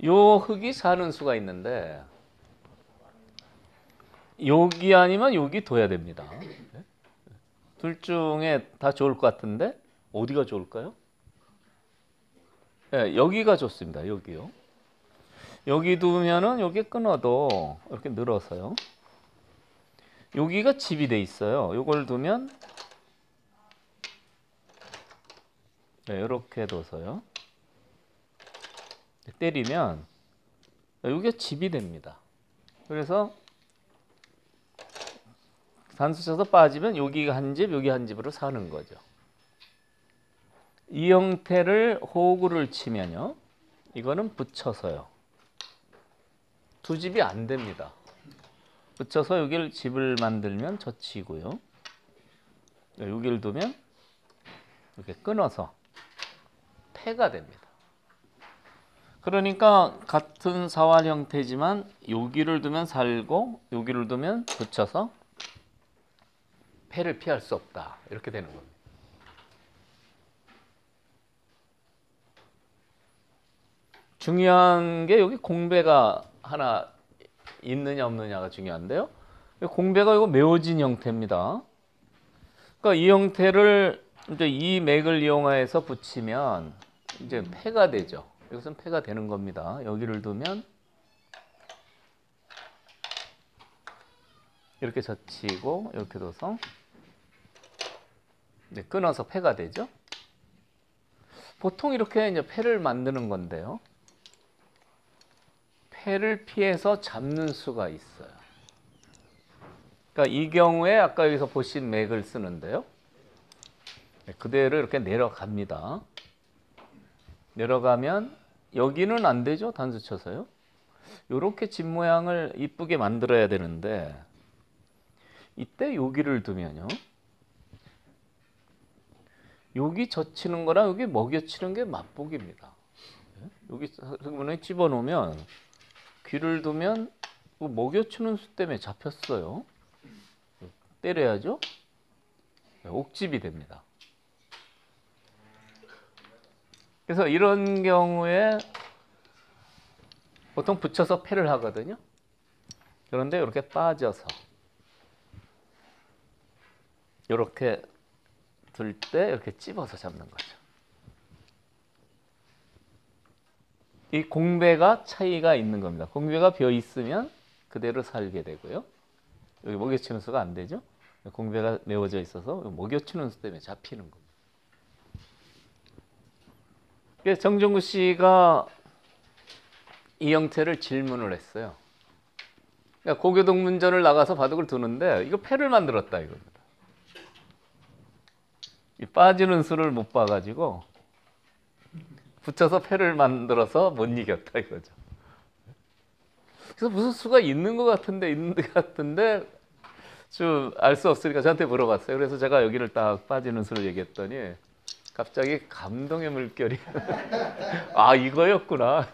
요 흙이 사는 수가 있는데 여기 아니면 여기 둬야 됩니다. 둘 중에 다 좋을 것 같은데 어디가 좋을까요? 네, 여기가 좋습니다. 여기요. 여기 두면은 여기 끊어도 이렇게 늘어서요. 여기가 집이 돼 있어요. 이걸 두면 네, 이렇게 둬서요. 때리면 여기가 집이 됩니다. 그래서 단수 쳐서 빠지면 여기가 한 집, 여기 한 집으로 사는 거죠. 이 형태를 호구를 치면요. 이거는 붙여서요. 두 집이 안 됩니다. 붙여서 여기를 집을 만들면 젖히고요. 여기를 두면 이렇게 끊어서 패가 됩니다. 그러니까 같은 사활 형태지만 여기를 두면 살고 여기를 두면 붙여서 패를 피할 수 없다. 이렇게 되는 겁니다. 중요한 게 여기 공배가 하나 있느냐 없느냐가 중요한데요. 공배가 이거 메워진 형태입니다. 그러니까 이 형태를 이제 이 맥을 이용해서 붙이면 이제 패가 되죠. 이것은 패가 되는 겁니다. 여기를 두면 이렇게 젖히고 이렇게 둬서 네, 끊어서 패가 되죠. 보통 이렇게 이제 패를 만드는 건데요. 패를 피해서 잡는 수가 있어요. 그러니까 이 경우에 아까 여기서 보신 맥을 쓰는데요. 네, 그대로 이렇게 내려갑니다. 내려가면 여기는 안 되죠. 단수 쳐서요. 이렇게 집 모양을 이쁘게 만들어야 되는데 이때 여기를 두면요. 여기 젖히는 거랑 여기 먹여치는 게 맛보기입니다. 여기 문에 집어넣으면 귀를 두면 먹여치는 수 때문에 잡혔어요. 때려야죠. 옥집이 됩니다. 그래서 이런 경우에 보통 붙여서 패를 하거든요. 그런데 이렇게 빠져서 이렇게 들 때 이렇게 찝어서 잡는 거죠. 이 공배가 차이가 있는 겁니다. 공배가 비어 있으면 그대로 살게 되고요. 여기 먹여치는 수가 안 되죠. 공배가 메워져 있어서 먹여치는 수 때문에 잡히는 겁니다. 그래서 정종구 씨가 이 형태를 질문을 했어요. 그러니까 고교동문전을 나가서 바둑을 두는데 이거 패를 만들었다 이겁니다. 이 빠지는 수를 못 봐가지고 붙여서 패를 만들어서 못 이겼다 이거죠. 그래서 무슨 수가 있는 것 같은데 좀 알 수 없으니까 저한테 물어봤어요. 그래서 제가 여기를 딱 빠지는 수를 얘기했더니 갑자기 감동의 물결이 아 이거였구나.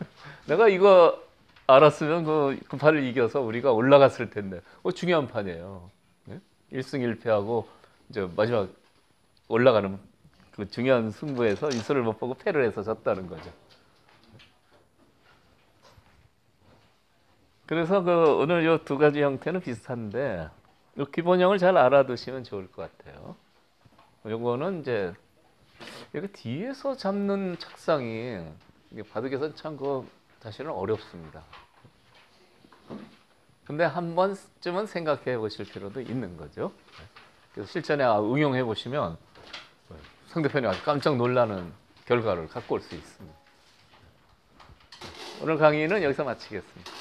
내가 이거 알았으면 그 판을 이겨서 우리가 올라갔을 텐데. 중요한 판이에요. 1승 1패하고 이제 마지막 올라가는 그 중요한 승부에서 이 수를 못 보고 패를 해서 졌다는 거죠. 그래서 오늘 이 두 가지 형태는 비슷한데 이 기본형을 잘 알아두시면 좋을 것 같아요. 요거는 이제 이렇게 뒤에서 잡는 착상이 바둑에서는 참 사실은 어렵습니다. 근데 한 번쯤은 생각해 보실 필요도 있는 거죠. 그래서 실전에 응용해 보시면 상대편이 아주 깜짝 놀라는 결과를 갖고 올 수 있습니다. 오늘 강의는 여기서 마치겠습니다.